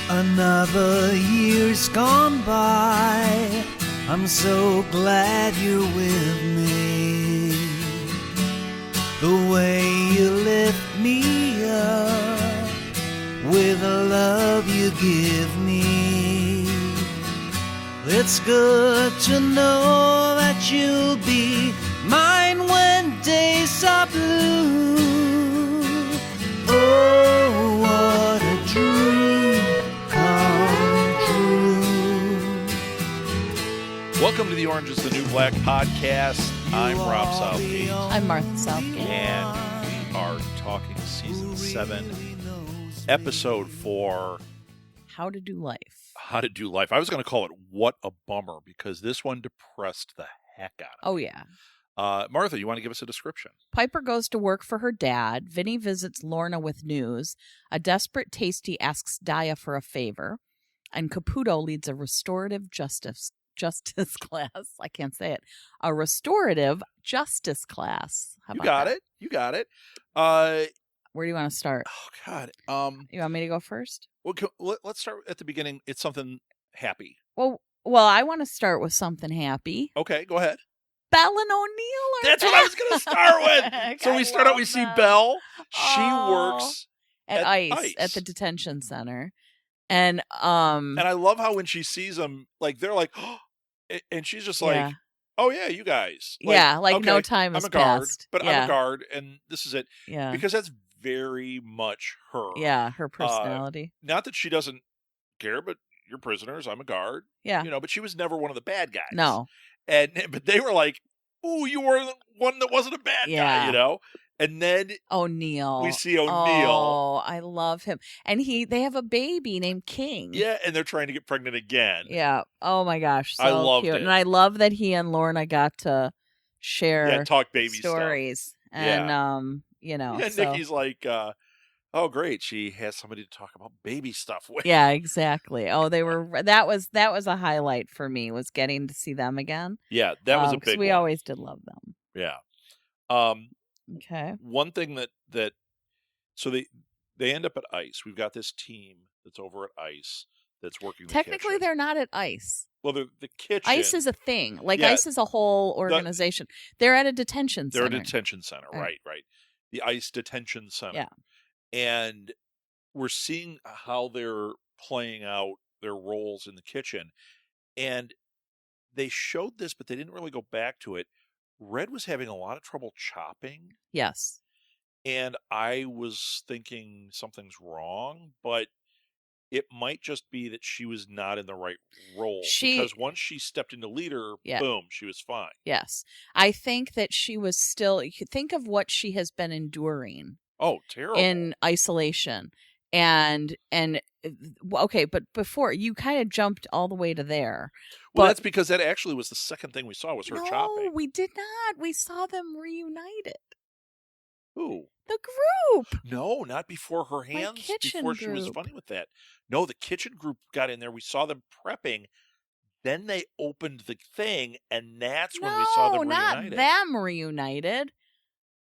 Another year's gone by. I'm so glad you're with me. The way you lift me up with the love you give me. It's good to know that you'll be mine when days are blue. Oh, what a dream come true. Welcome to the Orange is the New Black podcast. I'm Rob Southgate. I'm Martha Southgate. And we are talking season 7, episode 4. How to Do Life. How to Do Life. I was going to call it What a Bummer because this one depressed the heck out of me. Oh, yeah. Martha, you want to give us a description? Piper goes to work for her dad. Vinny visits Lorna with news. A desperate Tasty asks Daya for a favor. And Caputo leads a restorative justice class. I can't say it. A restorative justice class. How You about got that? it. You got it. Where do you want to start? Oh, God. You want me to go first? Well, let's start at the beginning. It's something happy. Well, I want to start with something happy. Okay, go ahead. Belle and O'Neill are That's what I was going to start with. back. So I we start out, love we see them. Belle. She Oh. works at ICE, at the detention center. And I love how when she sees them, like they're like, oh, and she's just like, yeah. oh yeah, you guys. Like no okay, time has I'm a guard, passed. but yeah. I'm a guard, and this is it. Yeah. Because that's very much her. Yeah, her personality. Not that she doesn't care, but you're prisoners. I'm a guard. Yeah. You know, but she was never one of the bad guys. No. But they were like, ooh, you were the one that wasn't a bad guy, you know? And then O'Neill. we see O'Neill. Oh, I love him. And they have a baby named King. Yeah, and they're trying to get pregnant again. Yeah. Oh my gosh. So I loved cute. it. And I love that he and Lorna got to share Talk baby stories. stuff. And you know. And so. Nikki's like, oh great, she has somebody to talk about baby stuff with. Yeah, exactly. Oh, that was a highlight for me, was getting to see them again. Yeah, that was a big we one. always did love them. Yeah. Okay. One thing that so they end up at ICE. We've got this team that's over at ICE that's working. Technically, the they're not at ICE. well, they're the kitchen. ICE is a thing. Like Yeah. ICE is a whole organization. They're at a detention They're center. a detention center, right? The ICE detention center. Yeah. And we're seeing how they're playing out their roles in the kitchen. And they showed this, but they didn't really go back to it. Red was having a lot of trouble chopping. Yes. And I was thinking something's wrong, but it might just be that she was not in the right role. Because once she stepped into leader, boom, she was fine. Yes. I think that she was still, you could think of what she has been enduring. Oh, terrible. In isolation. And okay, but before, you kind of jumped all the way to there. Well, that's because that actually was the second thing we saw was her chopping. No, we did not. We saw them reunited. Who? The group. No, not before her hands. Before she was funny with that. No, the kitchen group got in there. We saw them prepping. Then they opened the thing, and that's when we saw them reunited. No, not them reunited.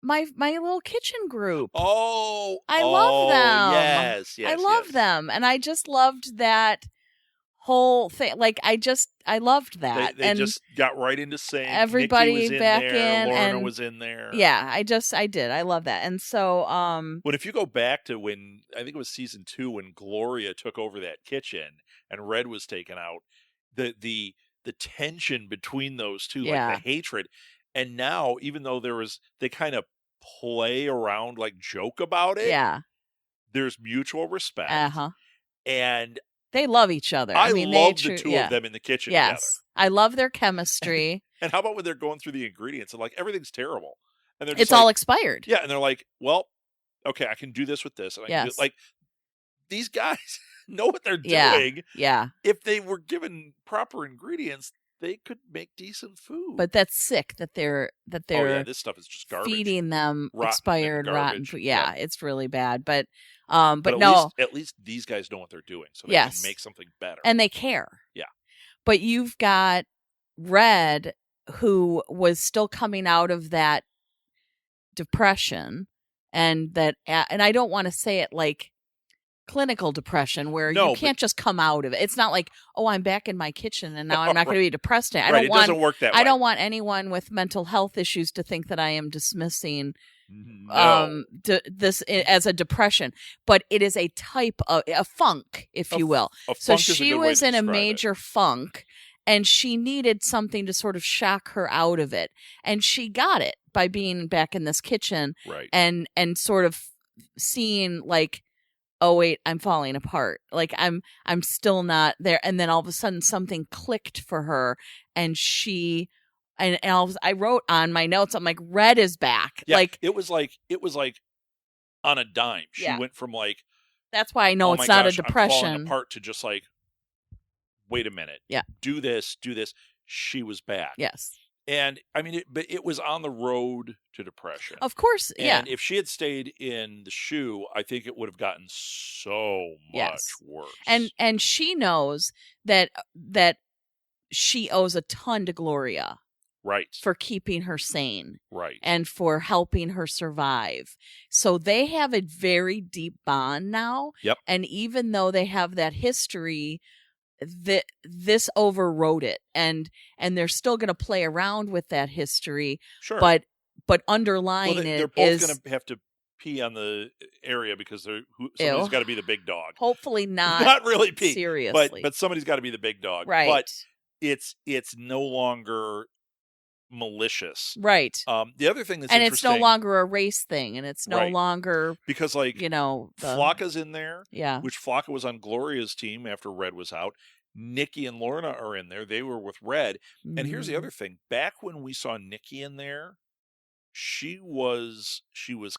My little kitchen group. Oh, I love them. Yes, I love them, and I just loved that whole thing. Like I loved that. They just got right into saying everybody Nikki was back there, in, Lorna and was in there. Yeah, I did. I love that, and so But if you go back to when I think it was season 2 when Gloria took over that kitchen and Red was taken out, the tension between those two, like the hatred. And now, even though they kind of play around, like joke about it. Yeah. There's mutual respect. And they love each other. I mean, love the two of them in the kitchen together. I love their chemistry. And how about when they're going through the ingredients and like everything's terrible. And they're it's all expired. Yeah. And they're like, well, okay, I can do this with this. And I can do, like, these guys know what they're doing. Yeah. If they were given proper ingredients, they could make decent food. But that's sick that they're this stuff is just garbage. Feeding them expired, rotten food. Yeah, it's really bad. But at least these guys know what they're doing, so they can make something better. And they care. Yeah. But you've got Red, who was still coming out of that depression, and I don't want to say it like clinical depression where No, you can't just come out of it. It's not like, oh, I'm back in my kitchen and now I'm not going to be depressed. I Right, don't it want. doesn't work that way. I don't want anyone with mental health issues to think that I am dismissing No. this as a depression, but it is a type of a funk, if you will. So funk is a she good way was to in a describe it. major funk, and she needed something to sort of shock her out of it, and she got it by being back in this kitchen, Right. and sort of seeing like, oh wait, I'm falling apart. Like I'm still not there. And then all of a sudden something clicked for her, and she. And I wrote on my notes, I'm like, Red is back. Yeah, like it was like on a dime. She Yeah. went from like, that's why I know oh it's my not gosh, a I'm falling depression. apart, to just like, wait a minute. Yeah. Do this. She was back. Yes. And I mean, but it was on the road to depression. Of course. Yeah. And if she had stayed in the shoe, I think it would have gotten so much worse. And she knows that she owes a ton to Gloria. Right. For keeping her sane. Right. And for helping her survive. So they have a very deep bond now. Yep. And even though they have that history, this overrode it. And they're still going to play around with that history. Sure. But underlying they're both going to have to pee on the area because somebody's got to be the big dog. Hopefully not. Not really pee. Seriously. But somebody's got to be the big dog. Right. But it's no longer malicious. Right. The other thing that's and interesting, it's no longer a race thing, and it's no longer because like Flocka's in there. Yeah. Which Flocka was on Gloria's team after Red was out. Nikki and Lorna are in there. They were with Red. Mm-hmm. And here's the other thing. Back when we saw Nikki in there, she was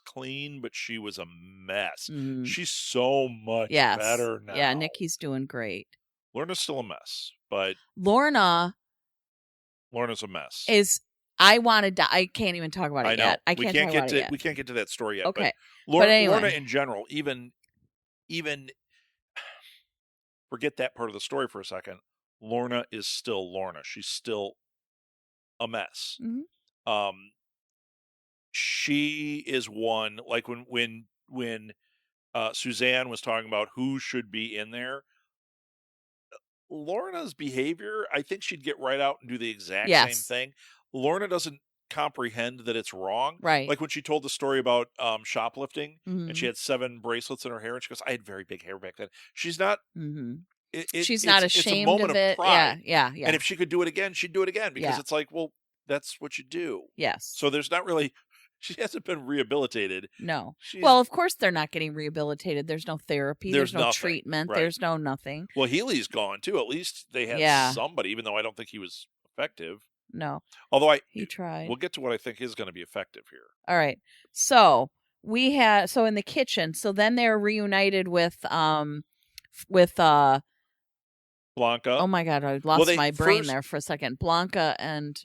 clean, but she was a mess. Mm-hmm. She's so much better now. Yeah, Nikki's doing great. Lorna's still a mess, but Lorna's a mess. I want to die. I can't even talk about it I know. yet. We can't get to that story yet. Okay. But anyway. Lorna in general, even forget that part of the story for a second. Lorna is still Lorna. She's still a mess. Mm-hmm. She is one, like when Suzanne was talking about who should be in there. Lorna's behavior, I think she'd get right out and do the exact same thing. Lorna doesn't comprehend that it's wrong. Right. Like when she told the story about shoplifting, mm-hmm. and she had 7 bracelets in her hair, and she goes, I had very big hair back then. She's not... Mm-hmm. She's not ashamed of it. Pride. Yeah. And if she could do it again, she'd do it again, because it's like, well, that's what you do. Yes. So there's not really... She hasn't been rehabilitated. No. Well, of course they're not getting rehabilitated. There's no therapy. There's no treatment. Right. There's no nothing. Well, Healy's gone too. At least they had somebody, even though I don't think he was effective. No. Although he tried. We'll get to what I think is going to be effective here. All right. So in the kitchen. So then they're reunited with Blanca. Oh my God, I lost my brain there for a second. Blanca and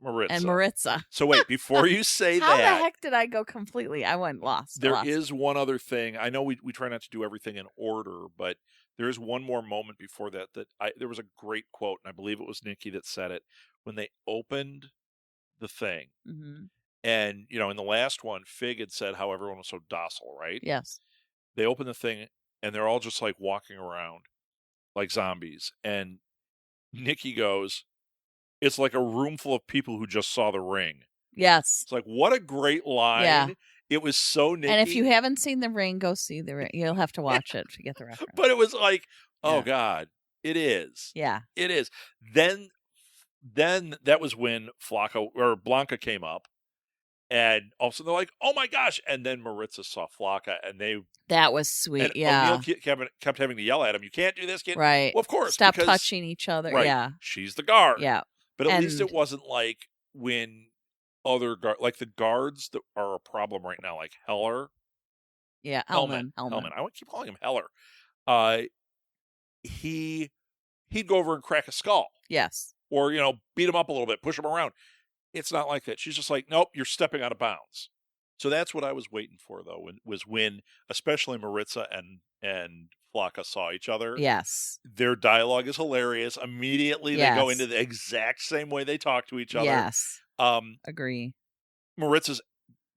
Maritza. So wait, before you say How that. How the heck did I go completely? I went lost. There is one other thing. I know we try not to do everything in order, but there is one more moment before that there was a great quote, and I believe it was Nikki that said it, when they opened the thing. Mm-hmm. And, in the last one, Fig had said how everyone was so docile, right? Yes. They open the thing, and they're all just like walking around like zombies. And Nikki goes, it's like a room full of people who just saw The Ring. Yes. It's like, what a great line. Yeah. It was so Nikki. And if you haven't seen The Ring, go see The Ring. You'll have to watch it to get the reference. But it was like, oh God, it is. Yeah. It is. Then that was when Blanca came up. And all of a sudden they're like, oh my gosh. And then Maritza saw Flocka, and that was sweet. O'Neill kept having to yell at him. You can't do this, kid. Right. Well, of course. Stop touching each other. Right, yeah. She's the guard. Yeah. But at least it wasn't like when other like the guards that are a problem right now, like Heller. Yeah. Hellman. I want to keep calling him Heller. He'd go over and crack a skull. Yes. Or, beat him up a little bit, push him around. It's not like that. She's just like, nope, you're stepping out of bounds. So that's what I was waiting for, though, was when especially Maritza and Flocka saw each other. Yes. Their dialogue is hilarious. Immediately they go into the exact same way they talk to each other. Yes. Agree. Maritza's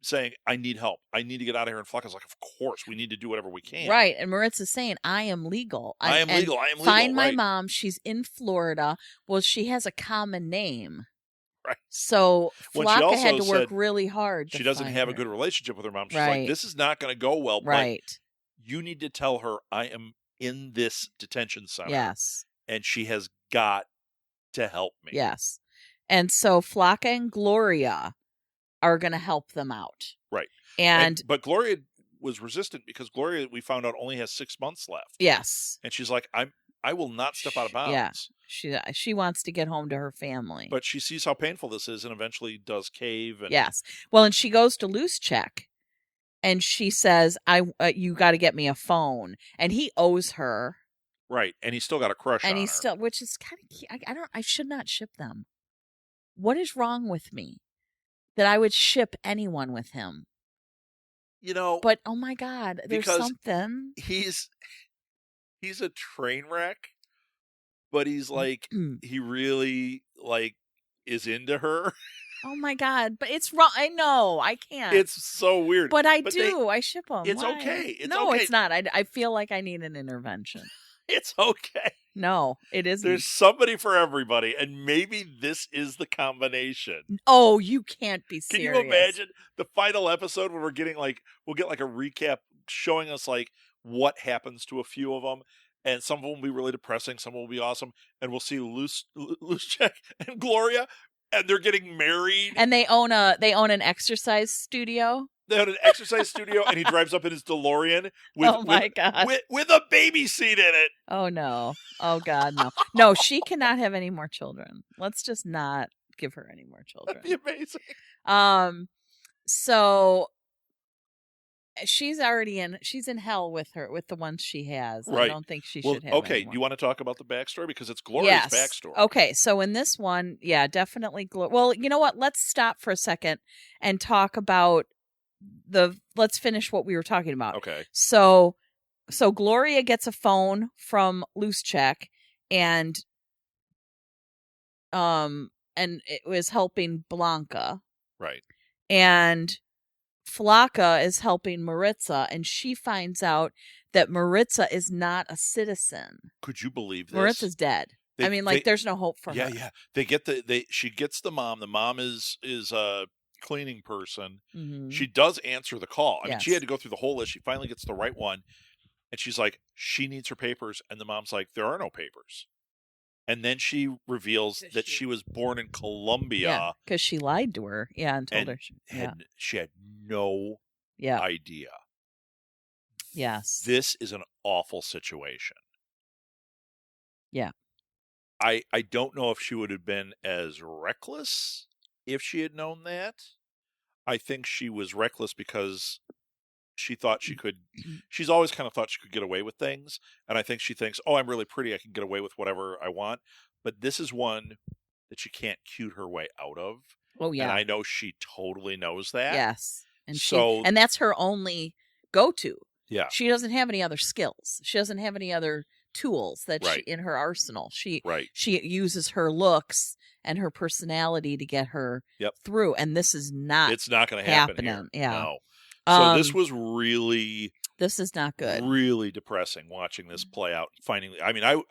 saying, I need help. I need to get out of here. And Flocka's like, of course, we need to do whatever we can. Right. And Maritza's saying, I am legal. I am legal. Find my right. mom. She's in Florida. Well, she has a common name. Right. So Flocka had to work said really hard. She doesn't have her. a good relationship with her mom. She's right. like, this is not going to go well. Right. But you need to tell her I am in this detention center. Yes. And she has got to help me. Yes. And so Flocka and Gloria are going to help them out. Right. But Gloria was resistant because Gloria, we found out, only has 6 months left. Yes. And she's like, I will not step out of bounds. Yeah. She wants to get home to her family. But she sees how painful this is and eventually does cave. And yes. Well, and she goes to Luschek and she says, you got to get me a phone. And he owes her. Right. And he's still got a crush on her. And he's still, which is kind of cute. I should not ship them. What is wrong with me that I would ship anyone with him? But oh my God, there's something. He's a train wreck, but he's like, he really is into her. Oh my God, but it's wrong. I know, I can't. It's so weird. But I ship them. It's Why? okay. No, it's not. I feel like I need an intervention. It's okay. No, it isn't. There's somebody for everybody, and maybe this is the combination. Oh, you can't be serious. Can you imagine the final episode when we'll get a recap showing us what happens to a few of them, and some of them will be really depressing, some will be awesome, and we'll see Luschek and Gloria, and they're getting married, and they own an exercise studio. They had an exercise studio, and he drives up in his DeLorean with a baby seat in it. Oh, no. Oh, God, no. No, she cannot have any more children. Let's just not give her any more children. That'd be amazing. So she's in hell with the ones she has. Right. I don't think she should have okay, anymore. You want to talk about the backstory? Because it's Gloria's backstory. Okay, so in this one, yeah, definitely. Well, you know what? Let's stop for a second and talk about let's finish what we were talking about. Okay. So Gloria gets a phone from Luschek and it was helping Blanca. Right. And Flocka is helping Maritza, and she finds out that Maritza is not a citizen. Could you believe this? Maritza's dead. There's no hope for her. Yeah. She gets the mom. The mom is a cleaning person. Mm-hmm. She does answer the call. I mean, she Yes. had to go through the whole list. She finally gets the right one, and she's like, she needs her papers, and the mom's like, there are no papers. And then she reveals that she was born in Colombia. Yeah, because she lied to her. Yeah, and told her. She had no idea. Yes. This is an awful situation. Yeah. I don't know if she would have been as reckless if she had known that. I think she was reckless because she thought she could. She's always kind of thought she could get away with things. And I think she thinks, oh, I'm really pretty. I can get away with whatever I want. But this is one that she can't cute her way out of. Oh, yeah. And I know she totally knows that. Yes. And that's her only go-to. Yeah. She doesn't have any other skills. She doesn't have any other tools that Right. in her arsenal. She Right. uses her looks and her personality to get her through. And this is not. It's not going to happen here. Yeah. No. So this was really. This is not good. Really depressing watching this play out. I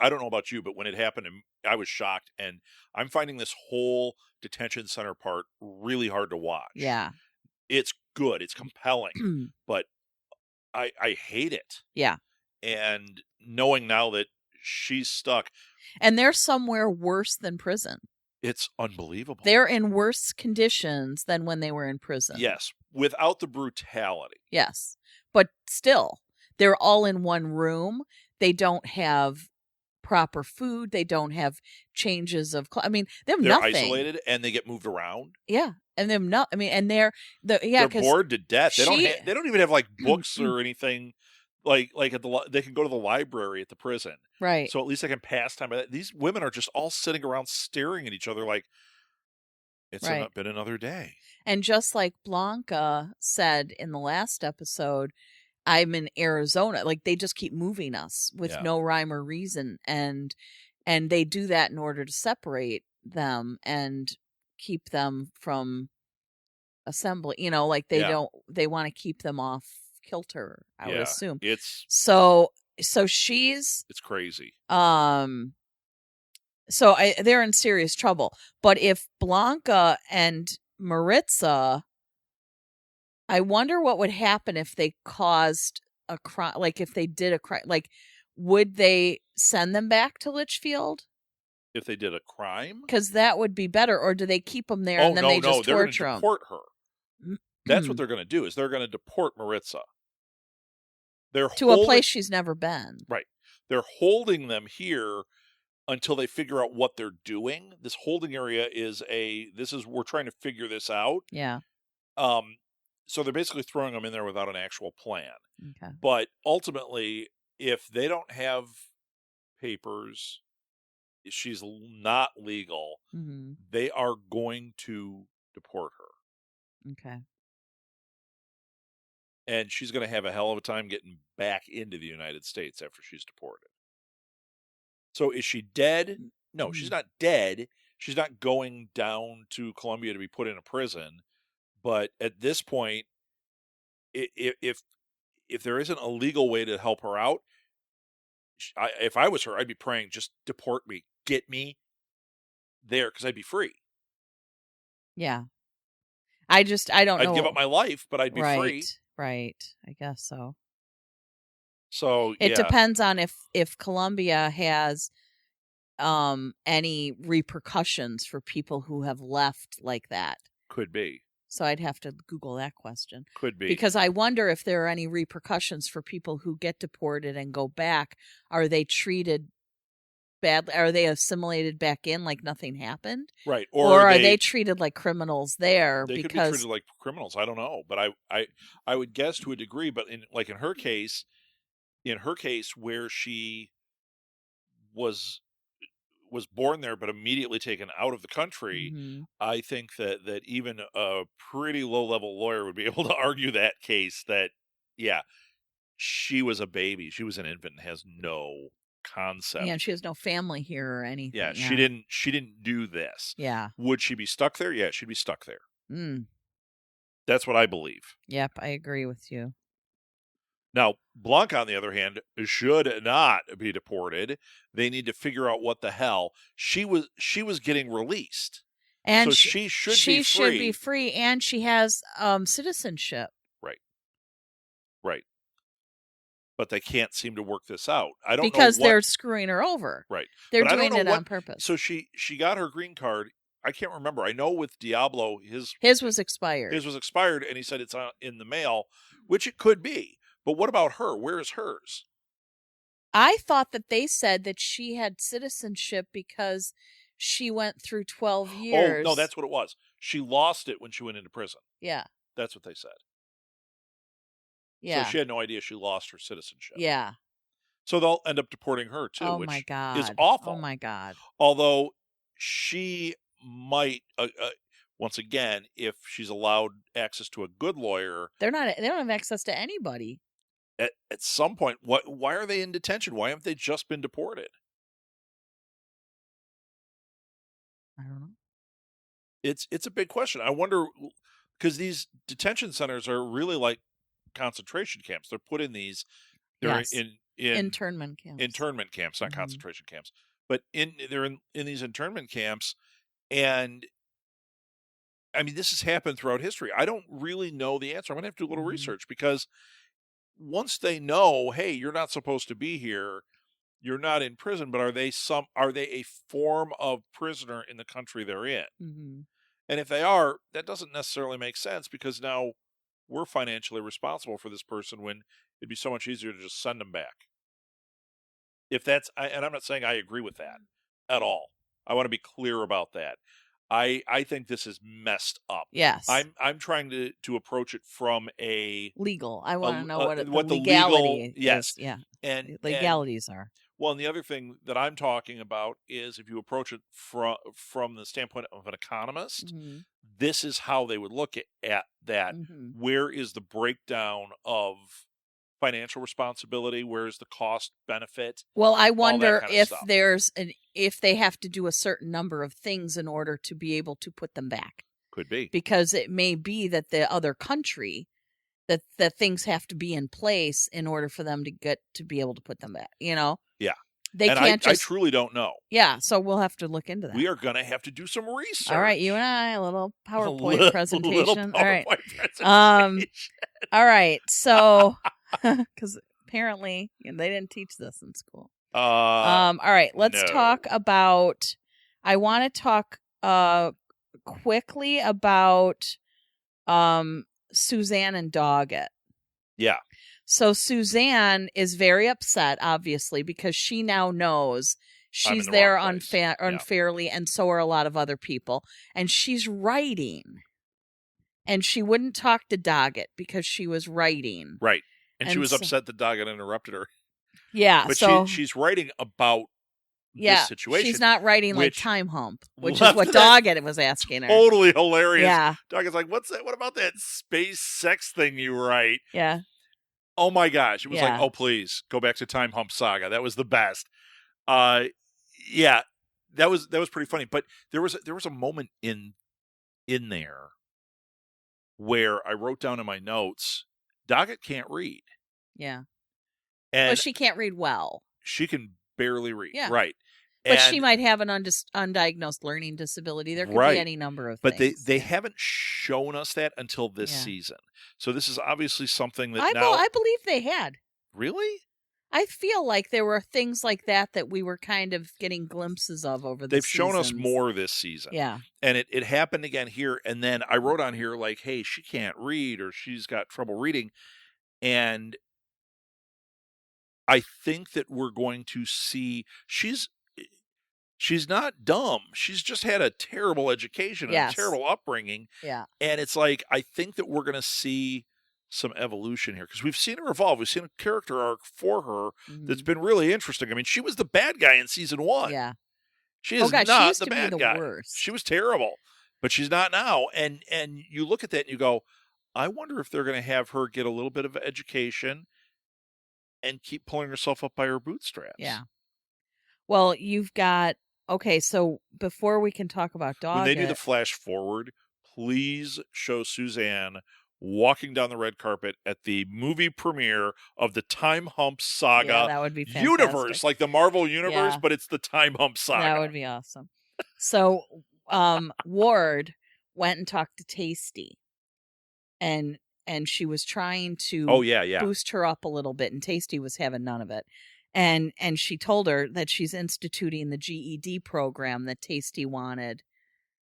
don't know about you, but when it happened, I was shocked, and I'm finding this whole detention center part really hard to watch. Yeah. It's good. It's compelling, but I hate it. Yeah. And knowing now that she's stuck. And they're somewhere worse than prison. It's unbelievable. They're in worse conditions than when they were in prison. Yes. Without the brutality. Yes. But still, they're all in one room. They don't have proper food. They don't have changes of clothes. I mean, they're nothing. Isolated and they get moved around. Yeah. And they're not, I mean, and they're bored to death. They don't even have like books or anything. Like they can go to the library at the prison. Right. So at least they can pass time. These women are just all sitting around staring at each other like it's been another day. And just like Blanca said in the last episode, I'm in Arizona. Like they just keep moving us with no rhyme or reason. And they do that in order to separate them and keep them from assembly. Like they want to keep them off kilter, I would assume. So she's it's crazy. So they're in serious trouble. But if Blanca and Maritza, I wonder what would happen if they caused a crime, like if they did a crime, like would they send them back to Litchfield? If they did a crime? Because that would be better. Or do they keep them there and then they just torture them? They're going to deport her. That's what they're going to do, is they're going to deport Maritza. To a place she's never been. Right. They're holding them here until they figure out what they're doing. This holding area we're trying to figure this out. Yeah. So they're basically throwing them in there without an actual plan. Okay. But ultimately, if they don't have papers, if she's not legal, they are going to deport her. Okay. And she's going to have a hell of a time getting back into the United States after she's deported. So is she dead? No, she's not dead. She's not going down to Colombia to be put in a prison. But at this point, if there isn't a legal way to help her out, if I was her, I'd be praying, just deport me. Get me there, because I'd be free. Yeah. I don't know. I'd give up my life, but I'd be free. Right. I guess so. So it depends on if Colombia has any repercussions for people who have left like that. Could be. So I'd have to Google that question. Could be. Because I wonder if there are any repercussions for people who get deported and go back. Are they treated badly? Are they assimilated back in like nothing happened? Right. Or are they treated like criminals there? They could be treated like criminals. I don't know. But I would guess to a degree. But in her case, where she was born there but immediately taken out of the country, I think that even a pretty low-level lawyer would be able to argue that case that, yeah, she was a baby. She was an infant and has no concept. Yeah, and she has no family here or anything. Yeah, she didn't do this. Yeah. Would she be stuck there? Yeah, she'd be stuck there. Mm. That's what I believe. Yep, I agree with you. Now, Blanca, on the other hand, should not be deported. They need to figure out what the hell. She was getting released. And so she should be free. She should be free, and she has citizenship. Right. But they can't seem to work this out. I don't know because they're screwing her over. Right. They're doing it on purpose. So she got her green card. I can't remember. I know with Diablo, his was expired. His was expired, and he said it's in the mail, which it could be. But what about her? Where is hers? I thought that they said that she had citizenship because she went through 12 years. Oh, no, that's what it was. She lost it when she went into prison. Yeah. That's what they said. Yeah. So she had no idea she lost her citizenship. Yeah. So they'll end up deporting her, too, which is awful. Oh, my God. Although she might... once again, if she's allowed access to a good lawyer... They don't have access to anybody. At some point, why are they in detention? Why haven't they just been deported? I don't know. It's a big question. I wonder, because these detention centers are really like concentration camps. They're put in these... They're in internment camps. Internment camps, not concentration camps. But they're in these internment camps, and... I mean, this has happened throughout history. I don't really know the answer. I'm going to have to do a little research, because once they know, hey, you're not supposed to be here, you're not in prison, but are they a form of prisoner in the country they're in? Mm-hmm. And if they are, that doesn't necessarily make sense, because now we're financially responsible for this person when it'd be so much easier to just send them back. If that's, and I'm not saying I agree with that at all. I want to be clear about that. I think this is messed up. Yes. I'm trying to approach it from a legal. I want to know what the legality is. Yes. Yeah. And legalities are. Well, and the other thing that I'm talking about is if you approach it from the standpoint of an economist, this is how they would look at that. Where is the breakdown of financial responsibility? Where is the cost benefit? Well, I wonder if if they have to do a certain number of things in order to be able to put them back. Could be. Because it may be that the other country, that things have to be in place in order for them to get to be able to put them back, Yeah. They and can't I just... truly don't know. Yeah, so we'll have to look into that. We are going to have to do some research. All right, you and I, a little PowerPoint presentation. All right. All right, so because apparently they didn't teach this in school. All right, let's talk about... I want to talk quickly about Suzanne and Doggett. Yeah. So Suzanne is very upset, obviously, because she now knows she's there unfairly, and so are a lot of other people. And she's writing. And she wouldn't talk to Doggett because she was writing. Right. And she was upset that Doggett interrupted her. Yeah. But so she's writing about this situation. She's not writing like Time Hump, which is what Doggett was asking her. Totally hilarious. Yeah. Doggett's like, what's that? What about that space sex thing you write? Yeah. Oh my gosh. It was like, oh, please go back to Time Hump Saga. That was the best. Yeah, that was pretty funny. But there was a moment in there where I wrote down in my notes, Doggett can't read. Yeah. And but she can't read well. She can barely read. Yeah. Right. But she might have an undiagnosed learning disability. There could be any number of things. But they haven't shown us that until this season. So this is obviously something that I believe they had. Really? I feel like there were things like that we were kind of getting glimpses of over the They've shown us more this season. Yeah. And it happened again here. And then I wrote on here like, hey, she can't read or she's got trouble reading. And I think that we're going to see she's not dumb. She's just had a terrible education and a terrible upbringing. Yeah. And it's like, I think that we're going to see some evolution here because we've seen her evolve. We've seen a character arc for her that's been really interesting. I mean, she was the bad guy in season 1. Yeah. She is not she used the to bad be the guy. Worst. She was terrible, but she's not now. And you look at that and you go, I wonder if they're going to have her get a little bit of education and keep pulling herself up by her bootstraps. Yeah. Well, you've got... Okay, so before we can talk about Doggett... When they do the flash forward, please show Suzanne walking down the red carpet at the movie premiere of the Time Hump Saga that would be fantastic. Universe, like the Marvel Universe, but it's the Time Hump Saga. That would be awesome. So Ward went and talked to Tasty, and she was trying to boost her up a little bit, and Tasty was having none of it. And she told her that she's instituting the GED program that Tasty wanted,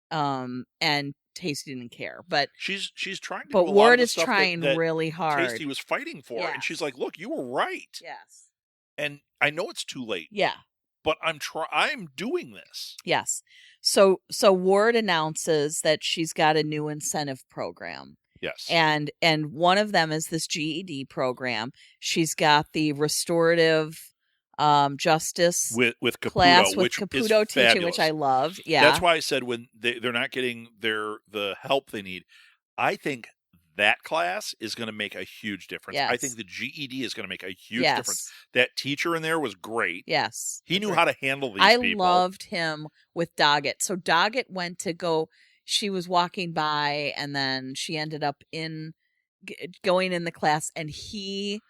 and Tasty didn't care. But she's trying to. But do a Ward lot of the is stuff trying that really hard. Tasty was fighting for, and she's like, "Look, you were right." Yes. And I know it's too late. Yeah. But I'm doing this. Yes. So Ward announces that she's got a new incentive program. Yes. And one of them is this GED program. She's got the restorative justice with Caputo, class with which Caputo is teaching, fabulous. which I love. Yeah. That's why I said when they're not getting the help they need, I think that class is going to make a huge difference. Yes. I think the GED is going to make a huge difference. That teacher in there was great. Yes. He knew how to handle these people. I loved him with Doggett. So Doggett went to go... She was walking by, and then she ended up going in the class, and he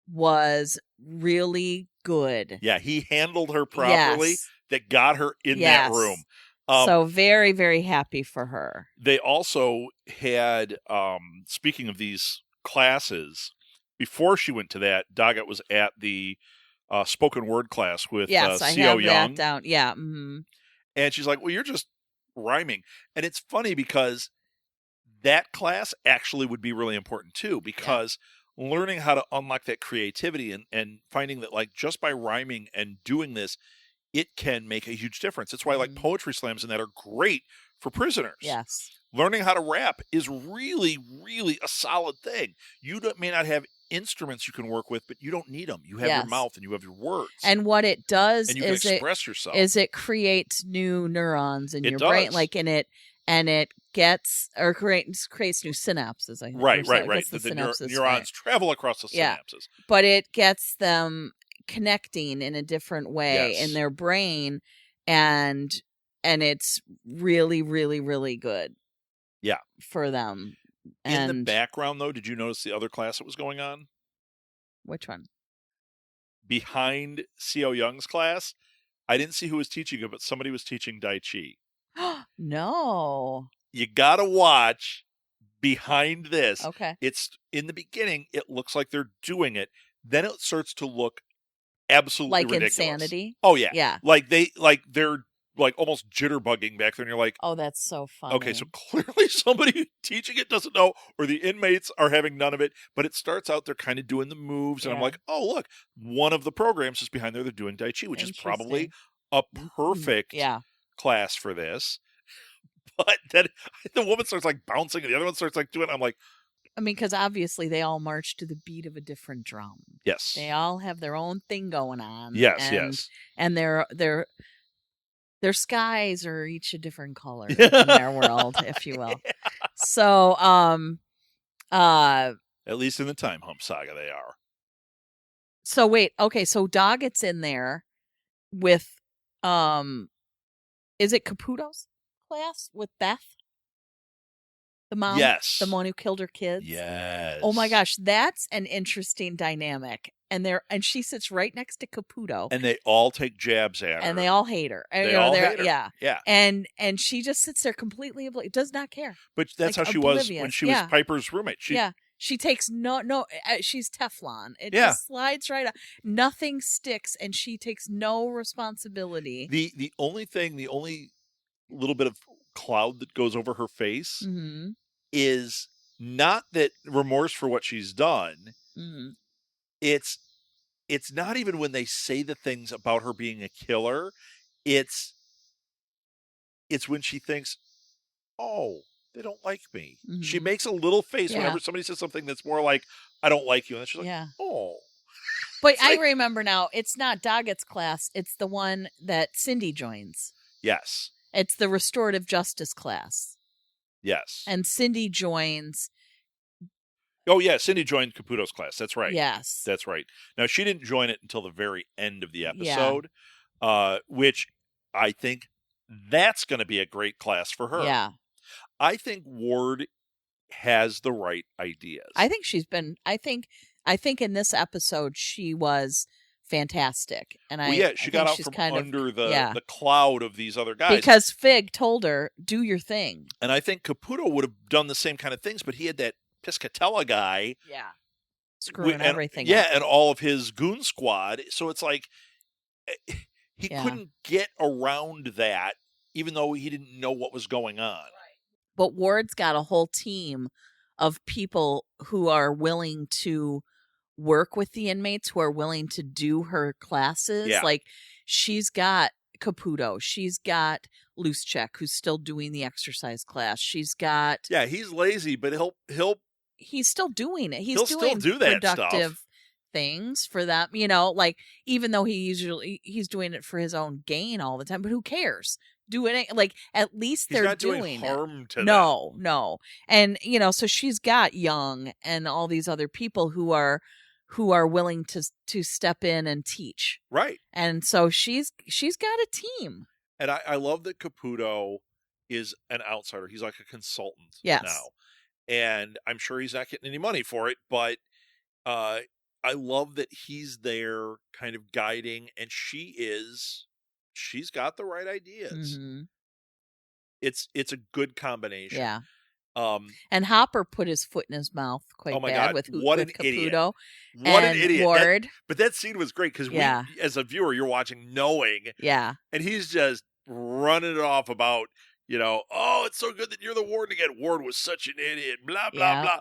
was really good. Yeah, he handled her properly. Yes. That got her in that room. So very, very happy for her. They also had, speaking of these classes, before she went to that, Doggett was at the spoken word class with C.O. Young. That down. Yeah. Mm-hmm. And she's like, well, you're just rhyming. And it's funny because that class actually would be really important too, because learning how to unlock that creativity and finding that like just by rhyming and doing this, it can make a huge difference. That's why like poetry slams and that are great for prisoners. Yes. Learning how to rap is really, really a solid thing. You may not have instruments you can work with, but you don't need them. You have your mouth and you have your words. And what it does and you is can express yourself. It creates new neurons in your does. brain, like in it, and it gets or creates new synapses. I think. Right. The neurons travel across the synapses. But it gets them connecting in a different way in their brain, and it's really, really, really good. Yeah. For them. In the background, though, did you notice the other class that was going on? Which one? Behind C.O. Young's class, I didn't see who was teaching it, but somebody was teaching Tai Chi. No. You gotta watch behind this. Okay. It's in the beginning, it looks like they're doing it. Then it starts to look absolutely ridiculous. Insanity. Oh yeah. Yeah. They're like almost jitterbugging back there, and you're like, oh, that's so funny. Okay, so clearly somebody teaching it doesn't know, or the inmates are having none of it. But it starts out, they're kind of doing the moves, and I'm like, oh, look, one of the programs is behind there. They're doing Tai Chi, which is probably a perfect class for this. But then the woman starts like bouncing, and the other one starts like doing it. I'm like, I mean, because obviously they all march to the beat of a different drum. Yes. They all have their own thing going on. Yes, yes. And their skies are each a different color in their world, if you will. Yeah. So, at least in the Time Hump Saga, they are. So wait, okay, so Doggett's in there with, is it Caputo's class with Beth? The mom? Yes. The one who killed her kids? Yes. Oh my gosh, that's an interesting dynamic. And she sits right next to Caputo. And they all take jabs at her. And they all hate her. They all hate her. Yeah. Yeah. And she just sits there completely does not care. But that's like, how she was when she was Piper's roommate. She takes no, she's Teflon. It just slides right out. Nothing sticks, and she takes no responsibility. The only little bit of cloud that goes over her face is not that remorse for what she's done. Mm-hmm. It's not even when they say the things about her being a killer. It's when she thinks, oh, they don't like me. Mm-hmm. She makes a little face whenever somebody says something that's more like, I don't like you. And she's like, oh. But I remember now, it's not Doggett's class. It's the one that Cindy joins. Yes. It's the restorative justice class. Yes. And Cindy joins. Oh, yeah. Cindy joined Caputo's class. That's right. Yes. That's right. Now, she didn't join it until the very end of the episode, which I think that's going to be a great class for her. Yeah. I think Ward has the right ideas. I think I think in this episode she was fantastic. And she got out from under the cloud of these other guys. Because Fig told her, do your thing. And I think Caputo would have done the same kind of things, but he had that Piscatella guy. Yeah. Screwing everything up. Yeah, and all of his goon squad. So it's like he couldn't get around that, even though he didn't know what was going on. But Ward's got a whole team of people who are willing to work with the inmates, who are willing to do her classes. Yeah. Like, she's got Caputo. She's got Loosecheck, who's still doing the exercise class. She's got... Yeah, he's lazy, but he's still doing it. He's still doing do that productive stuff. Things for them. Like, even though he's doing it for his own gain all the time, but who cares? Doing it, like, at least they're doing harm it. To no. And so she's got Young and all these other people who are willing to step in and teach. Right. And so she's got a team. And I love that Caputo is an outsider. He's like a consultant now. And I'm sure he's not getting any money for it, but I love that he's there kind of guiding, and she's got the right ideas. Mm-hmm. It's a good combination. Yeah. And Hopper put his foot in his mouth quite bad with Caputo. Idiot. What an idiot. Ward. But that scene was great because as a viewer, you're watching knowing. Yeah. And he's just running it off about, oh, it's so good that you're the warden again. Ward was such an idiot, blah, blah, blah.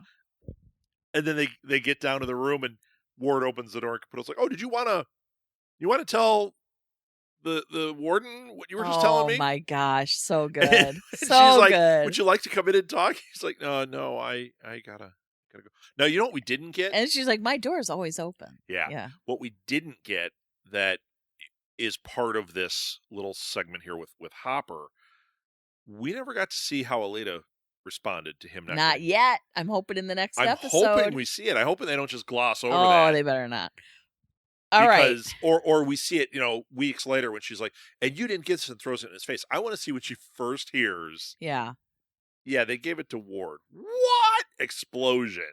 And then they get down to the room and Ward opens the door and Caputo's like, oh, did you want to tell the warden what you were just telling me? Oh my gosh, so good. So she's like, good. Would you like to come in and talk? He's like, no, I gotta go. Now, you know what we didn't get? And she's like, my door's always open. Yeah. What we didn't get that is part of this little segment here with Hopper, we never got to see how Alita responded to him. Not yet. I'm hoping in the next episode. I'm hoping we see it. I'm hoping they don't just gloss over that. Oh, they better not. All right. Or we see it, weeks later when she's like, and you didn't get this, and throws it in his face. I want to see when she first hears. Yeah. Yeah, they gave it to Ward. What? Explosion.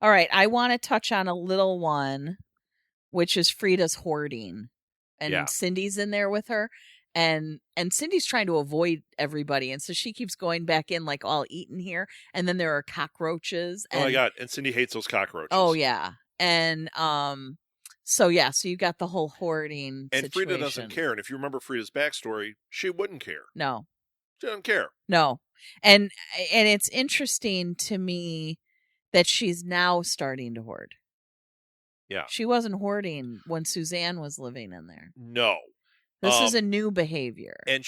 All right, I want to touch on a little one, which is Frida's hoarding. And Cindy's in there with her. And Cindy's trying to avoid everybody. And so she keeps going back in like all eaten here. And then there are cockroaches. Oh my God. And Cindy hates those cockroaches. Oh yeah. And so you got the whole hoarding and situation. Frida doesn't care. And if you remember Frida's backstory, she wouldn't care. No. She doesn't care. No. And it's interesting to me that she's now starting to hoard. Yeah. She wasn't hoarding when Suzanne was living in there. No. This is a new behavior. And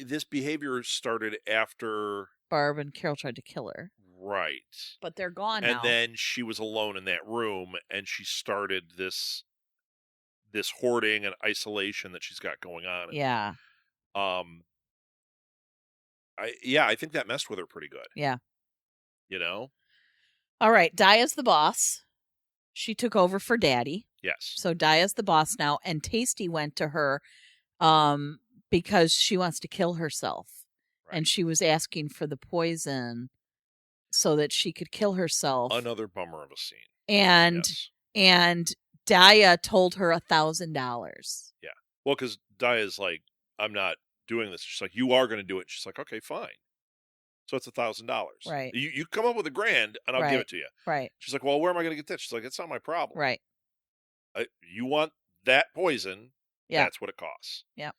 this behavior started after Barb and Carol tried to kill her. Right. But they're gone now. And then she was alone in that room and she started this hoarding and isolation that she's got going on. Yeah. I think that messed with her pretty good. Yeah. You know? All right, Daya's the boss. She took over for Daddy. Yes. So Daya's the boss now, and Tasty went to her because she wants to kill herself. Right. And she was asking for the poison so that she could kill herself. Another bummer of a scene. And Daya told her $1,000. Yeah. Well, because Daya's like, I'm not doing this. She's like, you are going to do it. She's like, okay, fine. So it's $1,000. Right. You come up with $1,000 and I'll give it to you. Right. She's like, well, where am I going to get that? She's like, it's not my problem. Right. You want that poison? Yeah. That's what it costs. Yeah.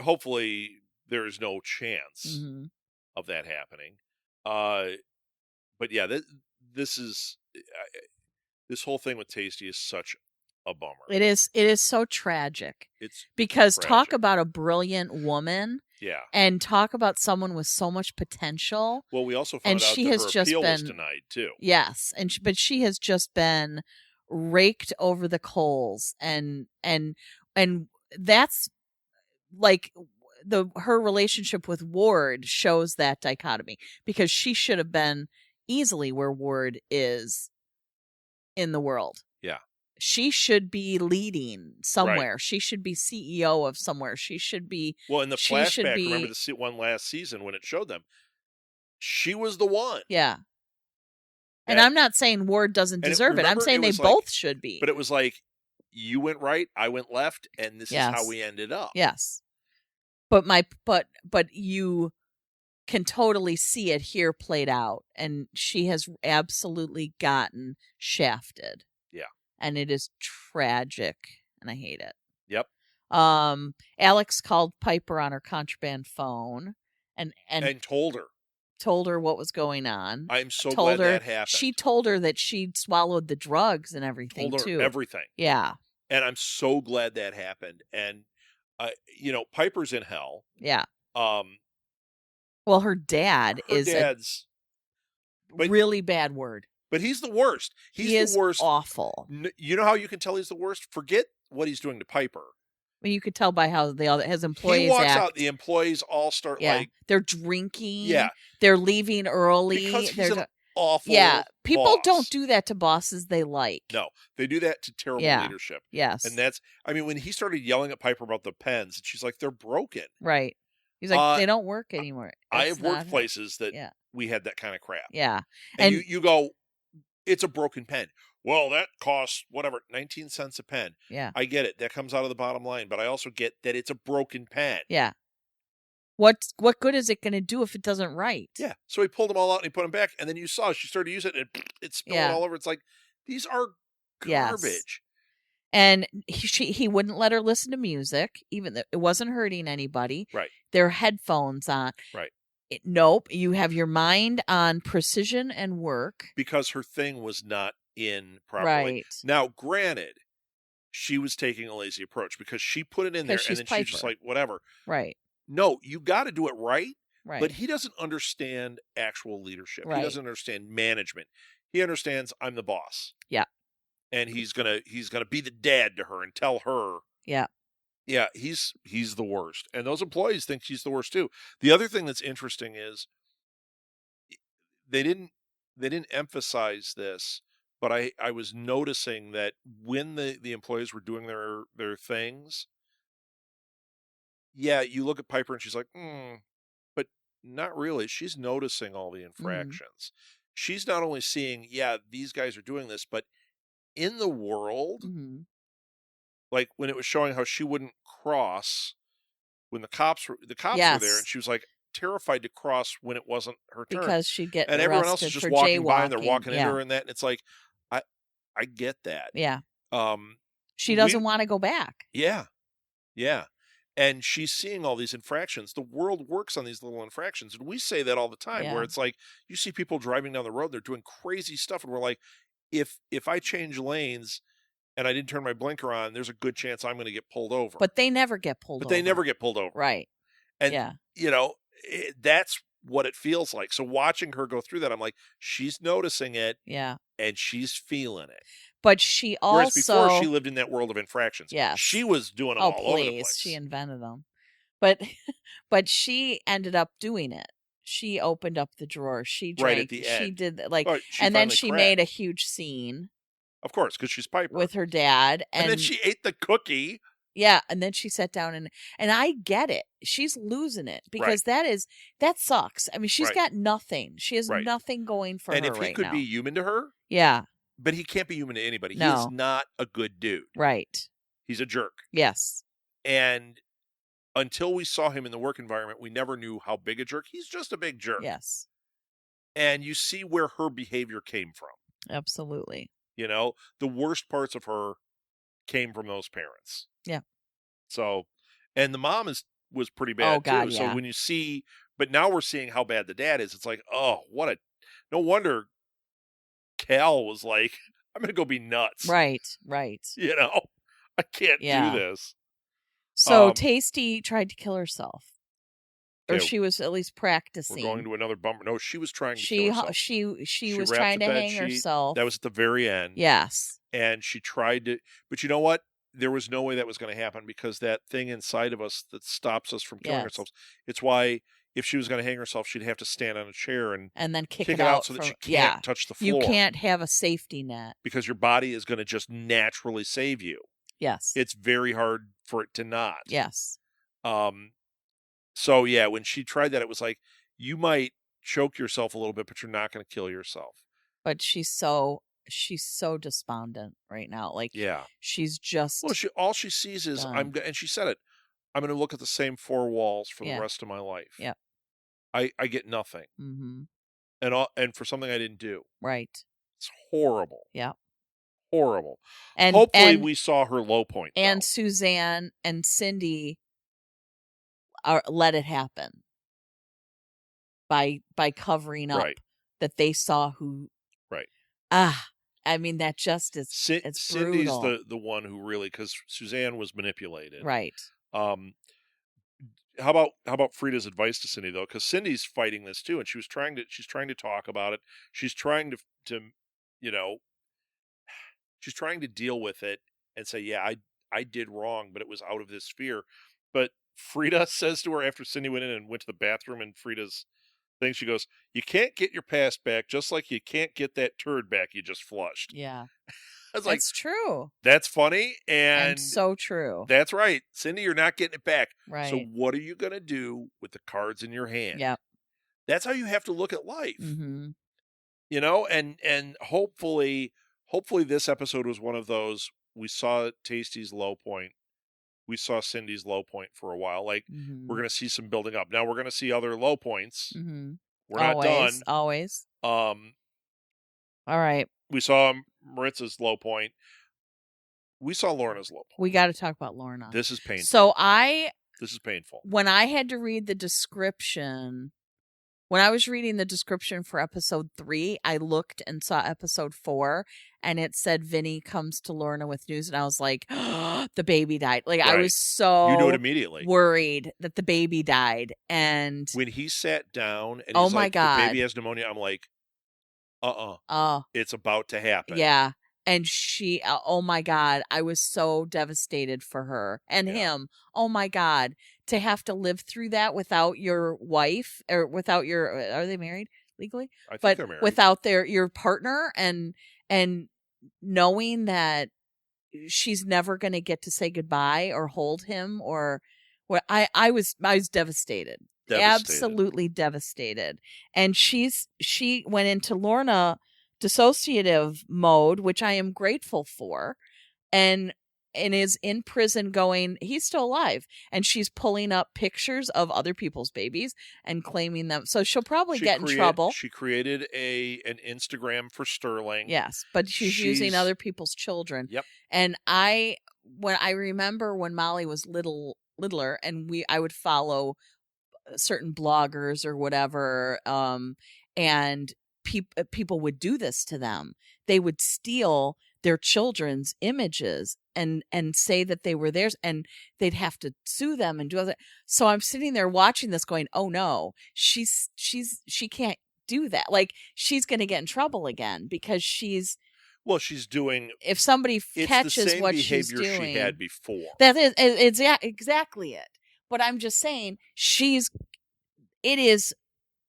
Hopefully there is no chance of that happening. But yeah, this whole thing with Tasty is such a bummer. It is so tragic. It's because tragic. Talk about a brilliant woman. Yeah. And talk about someone with so much potential. Well, we also found out that her appeal was denied too. Yes, but she has just been raked over the coals, and that's like her relationship with Ward shows that dichotomy, because she should have been easily where Ward is in the world. Yeah. She should be leading somewhere. Right. She should be CEO of somewhere. She should be. Well, in the flashback, remember the one last season when it showed them, she was the one. Yeah. And I'm not saying Ward doesn't deserve it. I'm saying they both should be. But it was like, you went right, I went left, and this is how we ended up. Yes. But you can totally see it here played out, and she has absolutely gotten shafted. Yeah. And it is tragic, and I hate it. Yep. Alex called Piper on her contraband phone and told her what was going on. I'm so glad that happened. She told her that she'd swallowed the drugs and everything told her too. Everything. Yeah. And I'm so glad that happened. And Piper's in hell. Yeah. Well, her dad is really bad word. But he's the worst. He's the worst. Awful. You know how you can tell he's the worst? Forget what he's doing to Piper. I mean, you could tell by how his employees He walks act. out, the employees all start they're drinking. Yeah. They're leaving early. Because he's an awful people boss. don't do that to bosses they like. No, they do that to terrible leadership. Yes. And when he started yelling at Piper about the pens, and she's like, they're broken. Right. He's like, they don't work anymore. I have worked places that we had that kind of crap. Yeah. And you go, it's a broken pen. Well, that costs, 19 cents a pen. Yeah. I get it. That comes out of the bottom line. But I also get that it's a broken pen. Yeah. What good is it going to do if it doesn't write? Yeah. So he pulled them all out and he put them back. And then you saw she started to use it and it's spilling all over. It's like, these are garbage. Yes. And he wouldn't let her listen to music, even though it wasn't hurting anybody. Right. Their headphones on. Right. Nope. You have your mind on precision and work. Because her thing was not in properly. Right. Now, granted, she was taking a lazy approach because she put it in there and then she's just like, whatever. Right. No, you got to do it right. Right. But he doesn't understand actual leadership. Right. He doesn't understand management. He understands I'm the boss. Yeah. And he's gonna be the dad to her and tell her. Yeah. Yeah, he's the worst. And those employees think she's the worst too. The other thing that's interesting is they didn't emphasize this, but I was noticing that when the employees were doing their things, you look at Piper and she's like, but Not really. She's noticing all the infractions. She's not only seeing, yeah, these guys are doing this, but in the world, like when it was showing how she wouldn't cross when the cops were there, and she was like terrified to cross when it wasn't her turn because she'd get and everyone else is just walking by and they're walking into her and that, and it's like, I get that. Yeah. She doesn't want to go back. Yeah. Yeah. And she's seeing all these infractions. The world works on these little infractions. And we say that all the time, where it's like, you see people driving down the road, they're doing crazy stuff. And we're like, if I change lanes and I didn't turn my blinker on, there's a good chance I'm going to get pulled over. But they never get pulled over. They never get pulled over. Right. And, you know, that's what it feels like. So watching her go through that, I'm like, she's noticing it. Yeah. And she's feeling it. But she also... Whereas before, she lived in that world of infractions. Yes. She was doing them all over the place. She invented them. But she ended up doing it. She opened up the drawer. She drank. Right at the end. She did, like... and then she made a huge scene. Of course, because she's Piper. With her dad. And then she ate the cookie. Yeah, and then she sat down and I get it. She's losing it because that sucks. I mean, she's got nothing. She has nothing going for her right now. And if he could be human to her... Yeah. But he can't be human to anybody. No. He's not a good dude. Right. He's a jerk. Yes. And until we saw him in the work environment, we never knew how big a jerk. He's just a big jerk. Yes. And you see where her behavior came from. Absolutely. You know, the worst parts of her came from those parents. Yeah. So, and the mom was pretty bad too. So when you see, but now we're seeing how bad the dad is. It's like, oh, no wonder Cal was like, I'm going to go be nuts. Right. You know, I can't do this. So Tasty tried to kill herself. Or she was at least practicing. We're going to another bumper. No, she was trying to kill herself. She was trying to hang herself. That was at the very end. Yes. And she tried to, but you know what? There was no way that was going to happen because that thing inside of us that stops us from killing ourselves. It's why if she was going to hang herself, she'd have to stand on a chair and then kick it out so that she can't touch the floor. You can't have a safety net. Because your body is going to just naturally save you. Yes. It's very hard for it to not. Yes. So yeah, when she tried that, it was like, you might choke yourself a little bit, but you're not going to kill yourself. But she's so despondent right now. Like, she's just... Well, all she sees is, and she said it, I'm going to look at the same four walls for the rest of my life. Yeah. I get nothing. Mm-hmm. And for something I didn't do. Right. It's horrible. Yeah. Horrible. And hopefully we saw her low point. And though. Suzanne and Cindy let it happen by covering up that they saw who. Right. I mean, that just is it's brutal. Cindy's the one who really, because Suzanne was manipulated. Right. How about Frida's advice to Cindy though? Because Cindy's fighting this too, and she's trying to talk about it. She's trying to you know, she's trying to deal with it and say, yeah, I did wrong, but it was out of this fear. But Frida says to her after Cindy went in and went to the bathroom and Frida's thing, she goes, you can't get your past back, just like you can't get that turd back you just flushed. Yeah. That's like, true. That's funny. And so true. That's right. Cindy, you're not getting it back. Right. So what are you going to do with the cards in your hand? Yeah. That's how you have to look at life. Mm-hmm. You know, and hopefully this episode was one of those. We saw Tasty's low point. We saw Cindy's low point for a while. Like, we're going to see some building up. Now we're going to see other low points. Mm-hmm. We're not done. Always. All right. We saw Maritza's low point. We saw Lorna's low point. We got to talk about Lorna. This is painful. So this is painful. When I had to read the description, when I was reading the description for episode 3, I looked and saw episode 4, and it said Vinny comes to Lorna with news, and I was like, oh, the baby died. Like, I was so you knew it immediately. Worried that the baby died. And when he sat down and he's like, the baby has pneumonia, I'm like, it's about to happen. Yeah. And she, oh my God, I was so devastated for her and him. Oh my God, to have to live through that without your wife or without your, are they married legally? I think they're married. Without your partner and knowing that she's never going to get to say goodbye or hold him or what, I was devastated. absolutely devastated. And she went into Lorna dissociative mode, which I am grateful for, and is in prison going, he's still alive. And she's pulling up pictures of other people's babies and claiming them. So she'll probably get in trouble. She created an Instagram for Sterling. Yes, but she's using other people's children. Yep. And I remember when Molly was littler, and I would follow certain bloggers or whatever, and people would do this to them. They would steal their children's images and say that they were theirs, and they'd have to sue them and do other. So I'm sitting there watching this going, oh no, she can't do that. Like, she's going to get in trouble again because she's doing, if somebody catches the same what behavior she's doing, she had before. That is exactly it. But I'm just saying, it is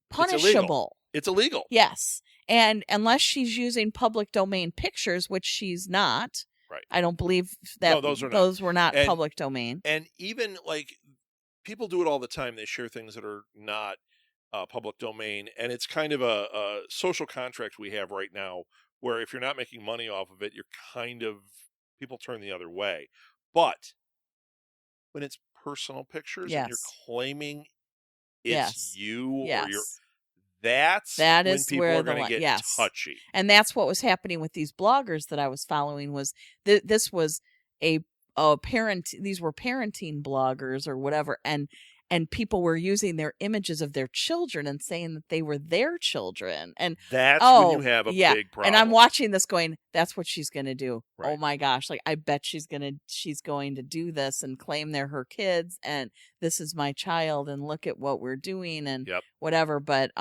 punishable. It's illegal. Yes. And unless she's using public domain pictures, which she's not. Right. I don't believe that those were not public domain. And even, like, people do it all the time. They share things that are not public domain. And it's kind of a social contract we have right now, where if you're not making money off of it, people turn the other way. But when it's personal pictures and you're claiming it's you or that is when people are going to get touchy. And that's what was happening with these bloggers that I was following. Was this was a parent? These were parenting bloggers or whatever, and people were using their images of their children and saying that they were their children. And that's when you have a big problem. And I'm watching this going, that's what she's going to do. Right. Oh my gosh. Like, I bet she's going to do this and claim they're her kids. And this is my child. And look at what we're doing and whatever. But,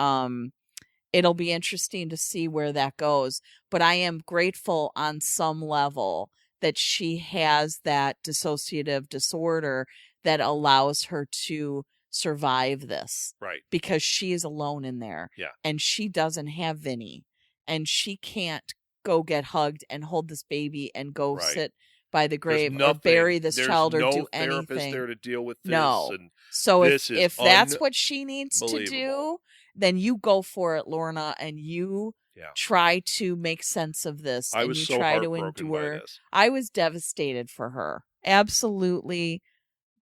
it'll be interesting to see where that goes. But I am grateful on some level that she has that dissociative disorder that allows her to survive this. Right. Because she is alone in there. Yeah. And she doesn't have Vinny. And she can't go get hugged and hold this baby and go sit by the grave or bury this child or do anything. There's no therapist there to deal with this. No. And so if that's what she needs to do, then you go for it, Lorna, and you try to make sense of this. I was so heartbroken by this. I was devastated for her. Absolutely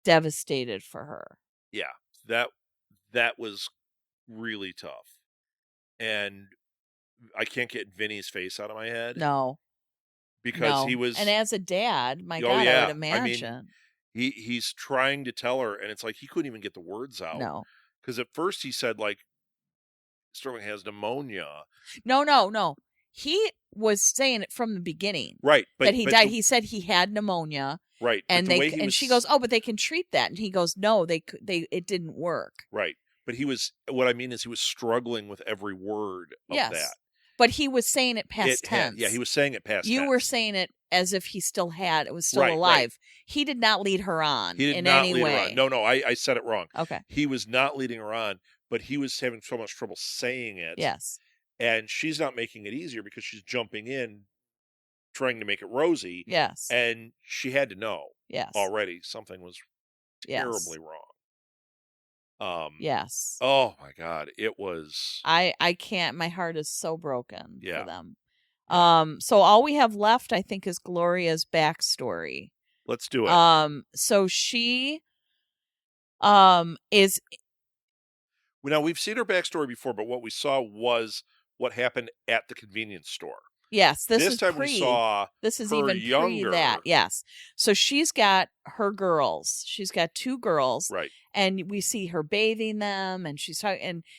devastated for her. Yeah, that was really tough. And I can't get Vinny's face out of my head. No. Because he was... And as a dad, my God, I would imagine. I mean, he's trying to tell her, and it's like he couldn't even get the words out. No. Because at first he said, like, Sterling has pneumonia. No. He was saying it from the beginning. Right. That he died. He said he had pneumonia. Right. And she goes, oh, but they can treat that. And he goes, no, it didn't work. Right. But he was struggling with every word of that. But he was saying it past tense. He was saying it past tense. You were saying it as if he still was still alive. Right. He did not lead her on in any way. No, I said it wrong. Okay. He was not leading her on, but he was having so much trouble saying it. Yes. And she's not making it easier because she's jumping in, trying to make it rosy. Yes. And she had to know already something was terribly wrong. Yes. Oh my God. It was. I can't. My heart is so broken for them. So all we have left, I think, is Gloria's backstory. Let's do it. So she is. Now, we've seen her backstory before, but what we saw was what happened at the convenience store. Yes, this time we saw this is her even younger. Pre that. Yes, so she's got her girls. She's got 2 girls, right? And we see her bathing them, and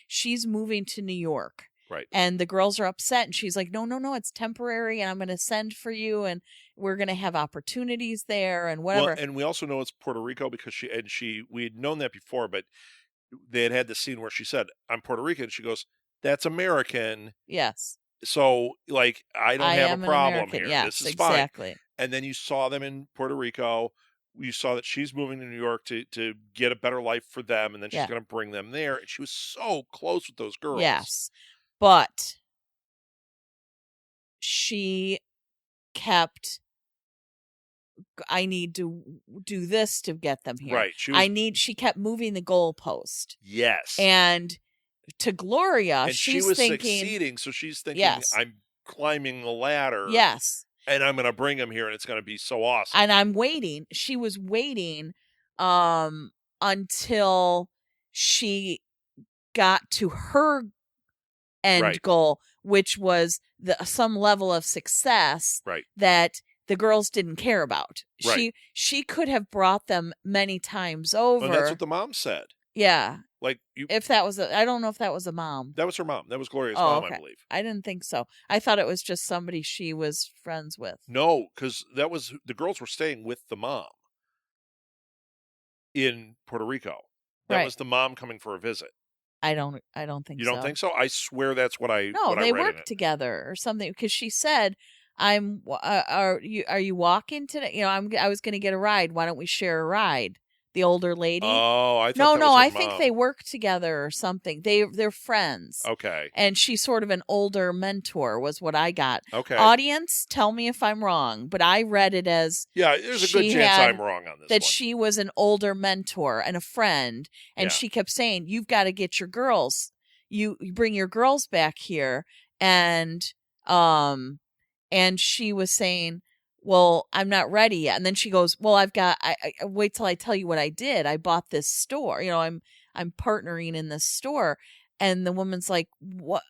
she's moving to New York, right? And the girls are upset, and she's like, "No, it's temporary, and I'm going to send for you, and we're going to have opportunities there, and whatever." Well, and we also know it's Puerto Rico because we had known that before, but they had the scene where she said, "I'm Puerto Rican." She goes, "That's American." Yes. So, like, I don't have a problem here. Yes, this is exactly. Fine. And then you saw them in Puerto Rico. You saw that she's moving to New York to get a better life for them, and then she's going to bring them there. And she was so close with those girls. Yes. But she kept I need to do this to get them here. Right. She kept moving the goalpost. Yes. And to Gloria, and she's she was thinking, succeeding, so she's thinking, yes, I'm climbing the ladder. Yes. And I'm going to bring him here, and it's going to be so awesome. And I'm waiting. She was waiting until she got to her end goal, which was some level of success that the girls didn't care about. Right. She could have brought them many times over. And that's what the mom said. Yeah. Like if that was I don't know if that was a mom. That was her mom. That was Gloria's mom, okay. I believe. I didn't think so. I thought it was just somebody she was friends with. No, because the girls were staying with the mom in Puerto Rico. That was the mom coming for a visit. I don't think so. You don't think so? I swear that's what I No, what they I read worked together or something, because she said, are you walking today? I was going to get a ride. Why don't we share a ride? The older lady. Oh, I thought No, I mom. think they work together or something. They're friends. Okay. And she's sort of an older mentor, was what I got. Okay. Audience, tell me if I'm wrong, but I read it as there's a good chance I'm wrong on this. That she was an older mentor and a friend, and she kept saying, "You've got to get your girls. You bring your girls back here," and she was saying, well, I'm not ready yet. And then she goes, well, I wait till I tell you what I did. I bought this store. I'm partnering in this store. And the woman's like, what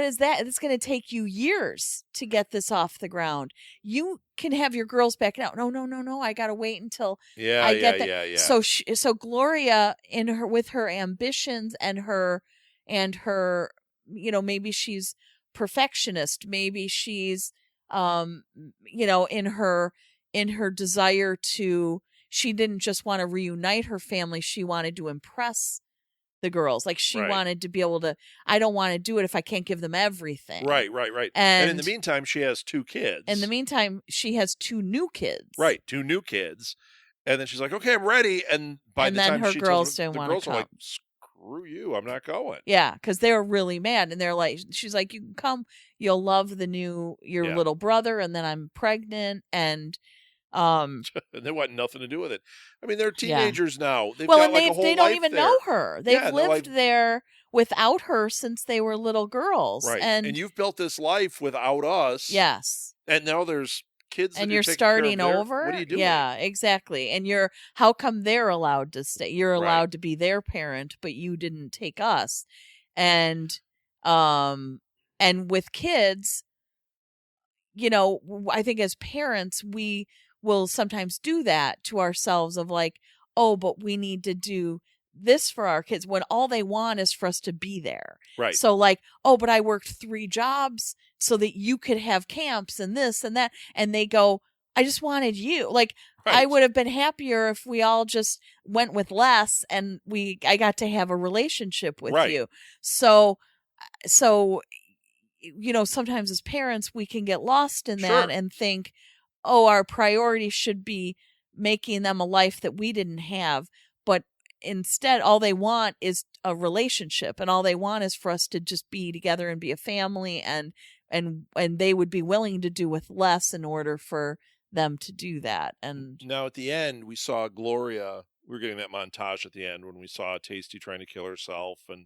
is that? It's going to take you years to get this off the ground. You can have your girls back now. No. I got to wait until I get that. Yeah. So Gloria, with her ambitions and her, maybe she's perfectionist. Maybe she's, in her desire to, she didn't just want to reunite her family. She wanted to impress the girls. Like she wanted to be able to, I don't want to do it if I can't give them everything. Right. And in the meantime, she has 2 kids. In the meantime, she has 2 new kids. Right. 2 new kids. And then she's like, okay, I'm ready. And by the time her she girls tells didn't want to come. Are like, screw you, I'm not going. Yeah, because they're really mad, and they're like, she's like, you can come, you'll love your little brother, and then I'm pregnant, and and they want nothing to do with it. I mean, they're teenagers now. They've got like a whole they don't life even there. know her. They've lived there without her since they were little girls. Right. And you've built this life without us. Yes. And now there's kids and you're starting over. What are you doing? Yeah, exactly. And how come they're allowed to stay? You're allowed to be their parent, but you didn't take us. And with kids, I think as parents, we will sometimes do that to ourselves of like, oh, but we need to do this for our kids when all they want is for us to be there. Right. So like, oh, but I worked 3 jobs so that you could have camps and this and that. And they go, I just wanted you. Like, I would have been happier if we all just went with less and I got to have a relationship with you. So, sometimes as parents, we can get lost in that and think, oh, our priority should be making them a life that we didn't have. But instead, all they want is a relationship, and all they want is for us to just be together and be a family, and they would be willing to do with less in order for them to do that. And now at the end, we saw Gloria. We were getting that montage at the end when we saw Tasty trying to kill herself, and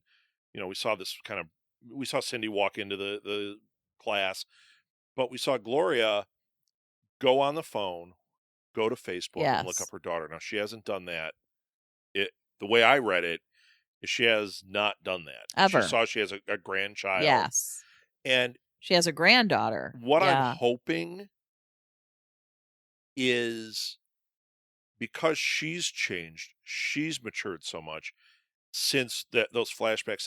we saw this we saw Cindy walk into the class, but we saw Gloria go on the phone, go to Facebook and look up her daughter. Now she hasn't done that. The way I read it is she has not done that. Ever. She saw she has a grandchild. Yes. And she has a granddaughter. What I'm hoping is, because she's changed, she's matured so much since those flashbacks.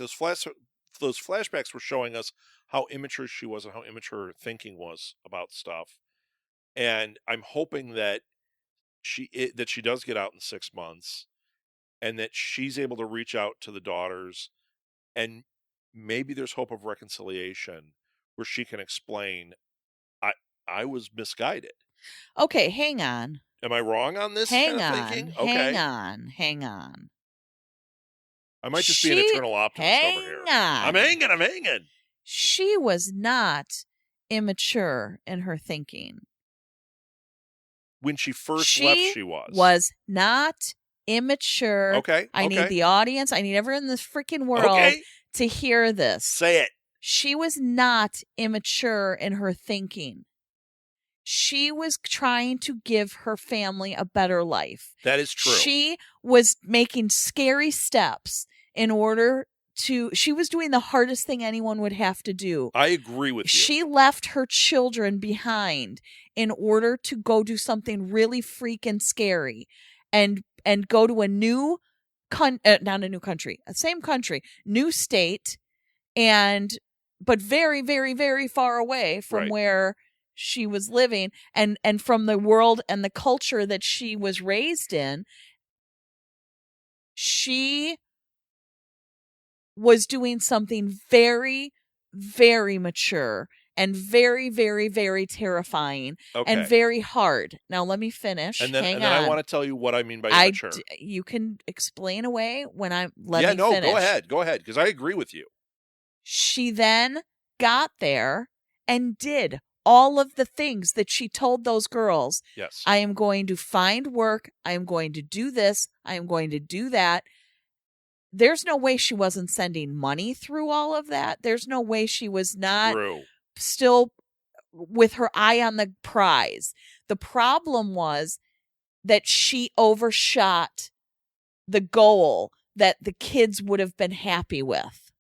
Those flashbacks were showing us how immature she was and how immature her thinking was about stuff. And I'm hoping that she does get out in 6 months, and that she's able to reach out to the daughters, and maybe there's hope of reconciliation where she can explain, I was misguided. Okay, hang on. Am I wrong on this thinking? Okay. Hang on. I might just be an eternal optimist over here. I'm hanging. She was not immature in her thinking. when she first left, she was not immature. Okay. I need the audience. I need everyone in this freaking world to hear this. Say it. She was not immature in her thinking. She was trying to give her family a better life. That is true. She was making scary steps in order to, she was doing the hardest thing anyone would have to do. I agree with you. She left her children behind in order to go do something really freaking scary and go to a new not a new country, same country, new state, but very, very, very far away from where she was living and from the world and the culture that she was raised in. She was doing something very, very mature and very, very, very terrifying and very hard. Now, let me finish. And then I want to tell you what I mean by immature. You can explain away when I let me finish. Go ahead, because I agree with you. She then got there and did all of the things that she told those girls. Yes. I am going to find work. I am going to do this. I am going to do that. There's no way she wasn't sending money through all of that. There's no way she was not still with her eye on the prize. The problem was that she overshot the goal that the kids would have been happy with.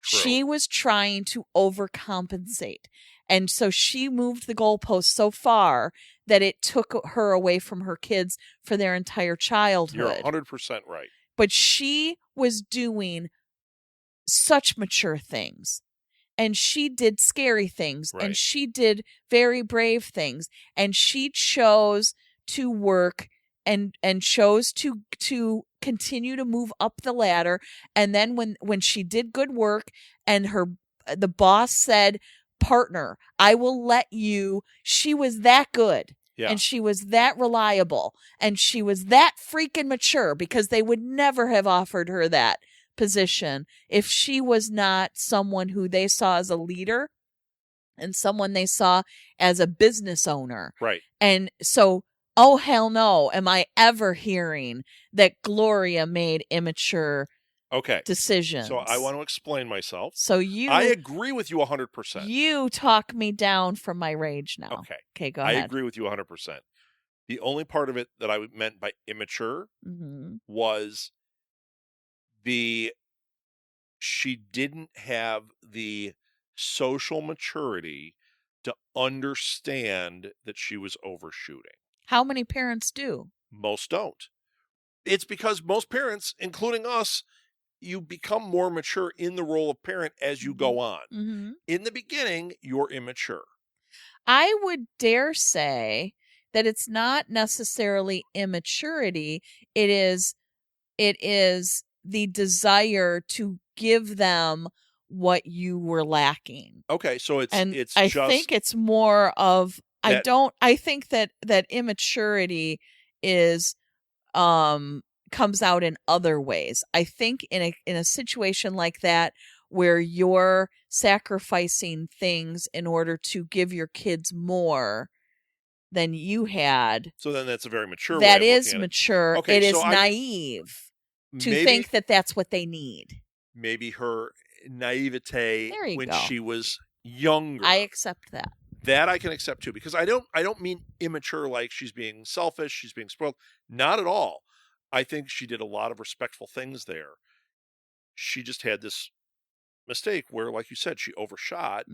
True. She was trying to overcompensate. And so she moved the goalpost so far that it took her away from her kids for their entire childhood. You're 100% right. But she was doing such mature things. And she did scary things. Right. And she did very brave things. And she chose to work and chose to continue to move up the ladder. And then when she did good work and the boss said, partner, I will let you. She was that good. Yeah. And she was that reliable. And she was that freaking mature, because they would never have offered her that position if she was not someone who they saw as a leader and someone they saw as a business owner. Right. And so, oh, hell no, am I ever hearing that Gloria made immature decisions. So I want to explain myself. So I agree with you 100%. You talk me down from my rage now. Okay, go ahead. I agree with you 100%. The only part of it that I meant by immature was she didn't have the social maturity to understand that she was overshooting. How many parents do? Most don't. It's because most parents, including us, you become more mature in the role of parent as you go on. Mm-hmm. In the beginning, you're immature. I would dare say that it's not necessarily immaturity. It is the desire to give them what you were lacking. Okay, so I think it's more of I think that immaturity is comes out in other ways. I think in a situation like that where you're sacrificing things in order to give your kids more than you had. So then that's a very mature way. That is mature. Okay, it is naive to think that that's what they need. Maybe her naivete when she was younger. I accept that. That I can accept too, because I don't mean immature like she's being selfish, she's being spoiled. Not at all. I think she did a lot of respectful things there. She just had this mistake where, like you said, she overshot,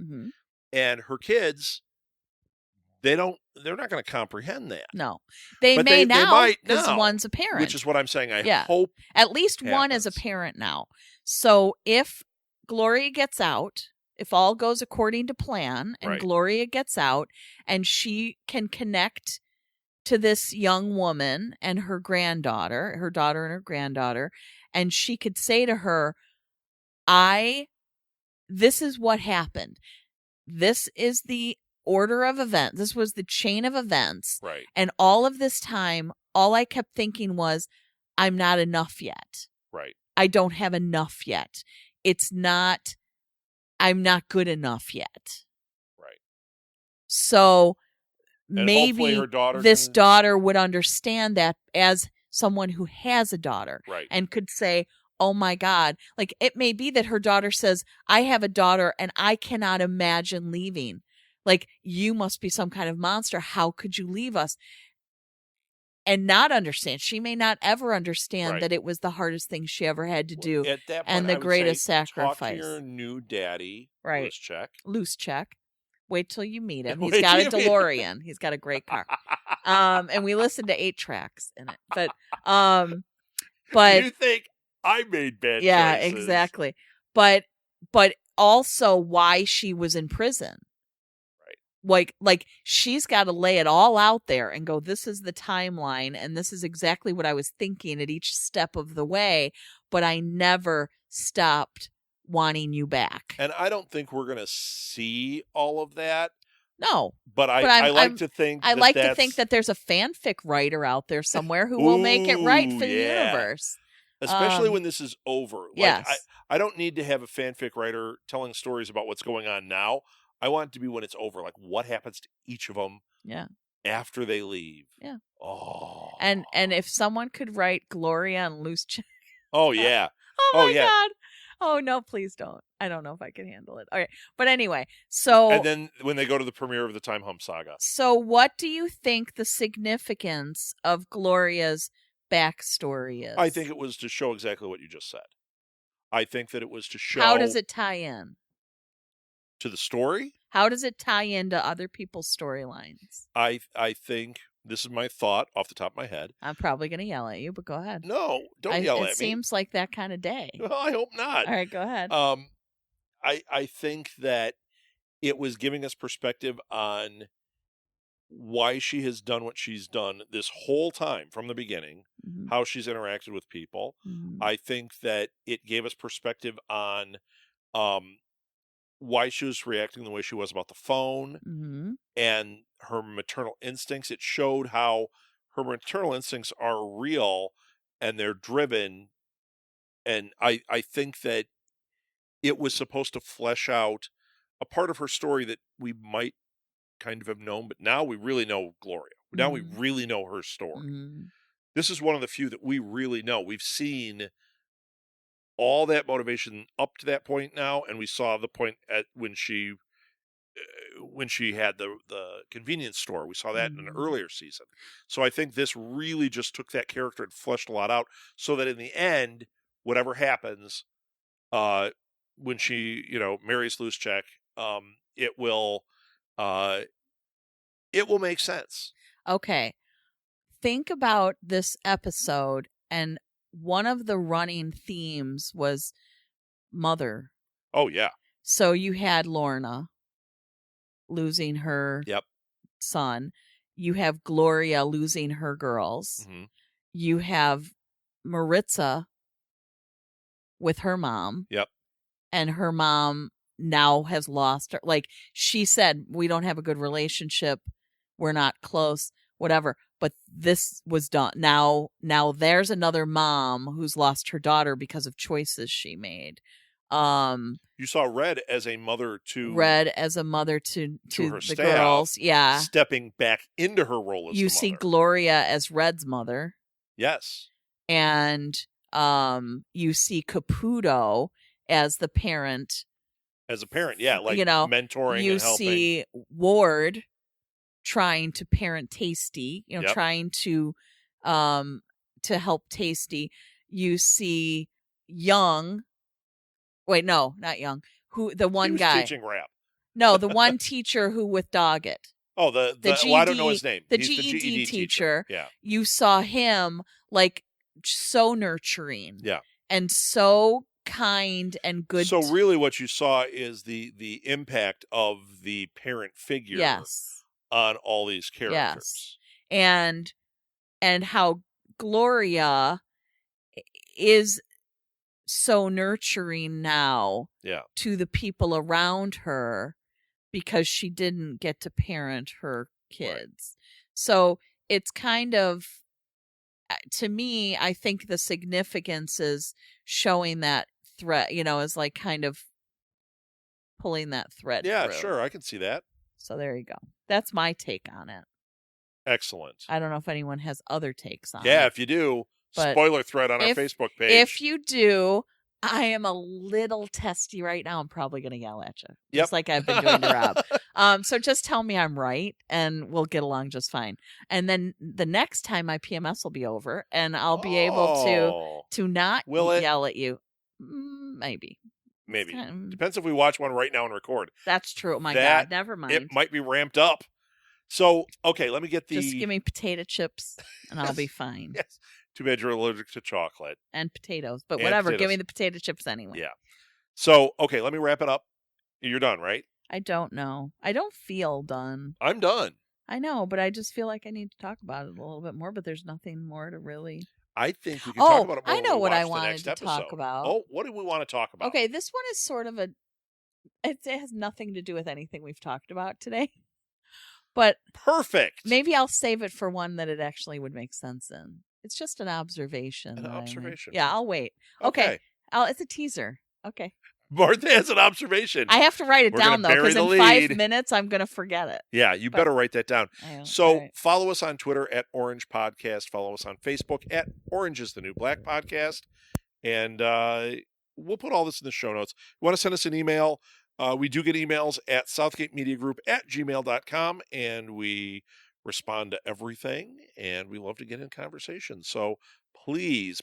and her kids, they're not going to comprehend that. No, they may now because one's a parent, which is what I'm saying. I hope at least one is a parent now. So if Gloria gets out, if all goes according to plan, and Gloria gets out, and she can connect to this young woman and her daughter and her granddaughter, and she could say to her, this is what happened. This is the order of events. This was the chain of events. Right. And all of this time, all I kept thinking was, I'm not enough yet. Right. I don't have enough yet. I'm not good enough yet. Right. So maybe her daughter this daughter would understand that as someone who has a daughter, right, and could say, oh my God, like it may be that her daughter says, I have a daughter and I cannot imagine leaving. Like, you must be some kind of monster. How could you leave us? And not understand. She may not ever understand right. that it was the hardest thing she ever had to do. At that point, and the greatest sacrifice. Talk to your new daddy, right? Loose check. Wait till you meet him. He's got a DeLorean. He's got a great car. And we listened to 8 tracks in it. But you think I made bad choices? Yeah, exactly. But also why she was in prison. Like she's got to lay it all out there and go, this is the timeline and this is exactly what I was thinking at each step of the way, but I never stopped wanting you back. And I don't think we're going to see all of that. No. But I like to think that there's a fanfic writer out there somewhere who will make it right for the universe. Especially when this is over. Like, yes. I don't need to have a fanfic writer telling stories about what's going on now. I want it to be when it's over. Like, what happens to each of them after they leave? Yeah. Oh. And if someone could write Gloria and Loose Check. Oh, yeah. Oh, my God. Oh, no, please don't. I don't know if I can handle it. Okay. But anyway, so. And then when they go to the premiere of the Time Hump Saga. So what do you think the significance of Gloria's backstory is? I think it was to show exactly what you just said. I think that it was to show. How does it tie in? To the story? How does it tie into other people's storylines? I think, this is my thought off the top of my head. I'm probably going to yell at you, but go ahead. No, don't yell at me. It seems like that kind of day. Well, I hope not. All right, go ahead. I think that it was giving us perspective on why she has done what she's done this whole time from the beginning, how she's interacted with people. I think that it gave us perspective on why she was reacting the way she was about the phone and her maternal instincts. It showed how her maternal instincts are real and they're driven. And I think that it was supposed to flesh out a part of her story that we might kind of have known, but now we really know Gloria. Now we really know her story. This is one of the few that we really know. We've seen all that motivation up to that point now, and we saw the point at when she had the convenience store. We saw that in an earlier season. So I think this really just took that character and fleshed a lot out, so that in the end, whatever happens, when she marries Loose Check, it will make sense. Okay, think about this episode, and one of the running themes was mother. Oh, yeah. So you had Lorna losing her son. You have Gloria losing her girls. You have Maritza with her mom. Yep. And her mom now has lost her. Like, she said, we don't have a good relationship. We're not close, whatever. But this was done. Now there's another mom who's lost her daughter because of choices she made. You saw Red as a mother to the staff, girls. Yeah. Stepping back into her role as you the see mother. Gloria as Red's mother. Yes. And you see Caputo as the parent. As a parent, yeah, like mentoring you and helping. You see Ward trying to parent Tasty, trying to help Tasty. You see Young. Wait, no, not Young. Who the one he was guy teaching rap? No, the one teacher who with Doggett. Oh, the GED, I don't know his name. The He's GED, the GED teacher. Yeah. You saw him like so nurturing. Yeah. And so kind and good. So really what you saw is the impact of the parent figure on all these characters. Yes. And how Gloria is so nurturing now to the people around her because she didn't get to parent her kids. Right. So it's kind of, to me, I think the significance is showing that thread, is like kind of pulling that thread Yeah, through. sure. I can see that. So there you go. That's my take on it. Excellent. I don't know if anyone has other takes on it. Yeah, if you do, But spoiler thread on our Facebook page. If you do, I am a little testy right now. I'm probably going to yell at you. Just like I've been doing to Rob. So just tell me I'm right and we'll get along just fine. And then the next time my PMS will be over and I'll be able to not yell at you. Maybe. Depends if we watch one right now and record. That's true. Oh my God. Never mind. It might be ramped up. So, okay, let me get the... Just give me potato chips and I'll be fine. Yes. Too bad you're allergic to chocolate. And potatoes. But whatever. Give me the potato chips anyway. Yeah. So, okay, let me wrap it up. You're done, right? I don't know. I don't feel done. I'm done. I know, but I just feel like I need to talk about it a little bit more, but there's nothing more to really... I think we can talk about it more. I know what I wanted to talk about. Oh, what do we want to talk about? Okay, this one is sort of it has nothing to do with anything we've talked about today. But perfect. Maybe I'll save it for one that it actually would make sense in. It's just an observation. An observation. Yeah, I'll wait. Okay. It's a teaser. Okay. Martha has an observation. I have to write it down, though, because in 5 minutes, I'm going to forget it. Yeah, you better write that down. So follow us on Twitter at Orange Podcast. Follow us on Facebook at Orange is the New Black Podcast. And we'll put all this in the show notes. You want to send us an email? We do get emails at southgatemediagroup@gmail.com, and we respond to everything, and we love to get in conversation. So please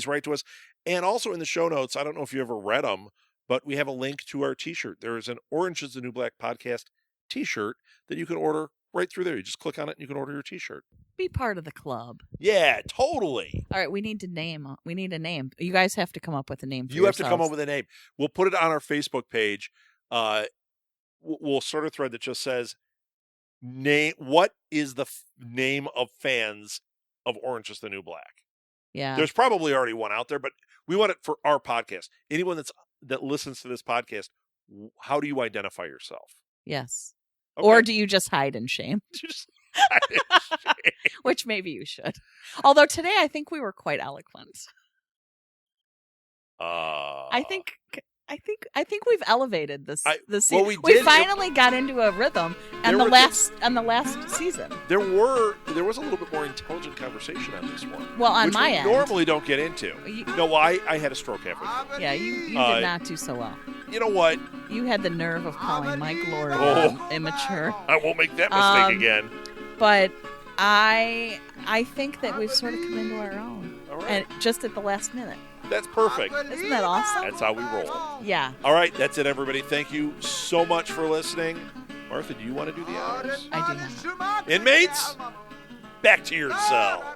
write to us. And also in the show notes, I don't know if you ever read them, but we have a link to our t-shirt. There is an Orange is the New Black Podcast t-shirt that you can order right through there. You just click on it and you can order your t-shirt. Be part of the club. Yeah, totally. All right, we need a name. You guys have to come up with a name for yourselves. You have to come up with a name. We'll put it on our Facebook page. We'll start a thread that just says, what is the name of fans of Orange is the New Black? Yeah. There's probably already one out there, but we want it for our podcast. Anyone that listens to this podcast, how do you identify yourself? Yes. Okay. Or do you just hide in shame? Which maybe you should. Although today I think we were quite eloquent. I think we've elevated this season. Well, we finally got into a rhythm on the last season. There was a little bit more intelligent conversation on this one. Well, on which my we end, normally don't get into. I had a stroke halfway. Yeah, you did not do so well. You know what? You had the nerve of calling Mike Lord immature. I won't make that mistake again. But I think that we've sort of come into our own, and just at the last minute. That's perfect. Isn't that awesome? That's how we roll. Yeah. All right, that's it, everybody. Thank you so much for listening. Martha, do you want to do the honors? I do not. Inmates, back to your cell.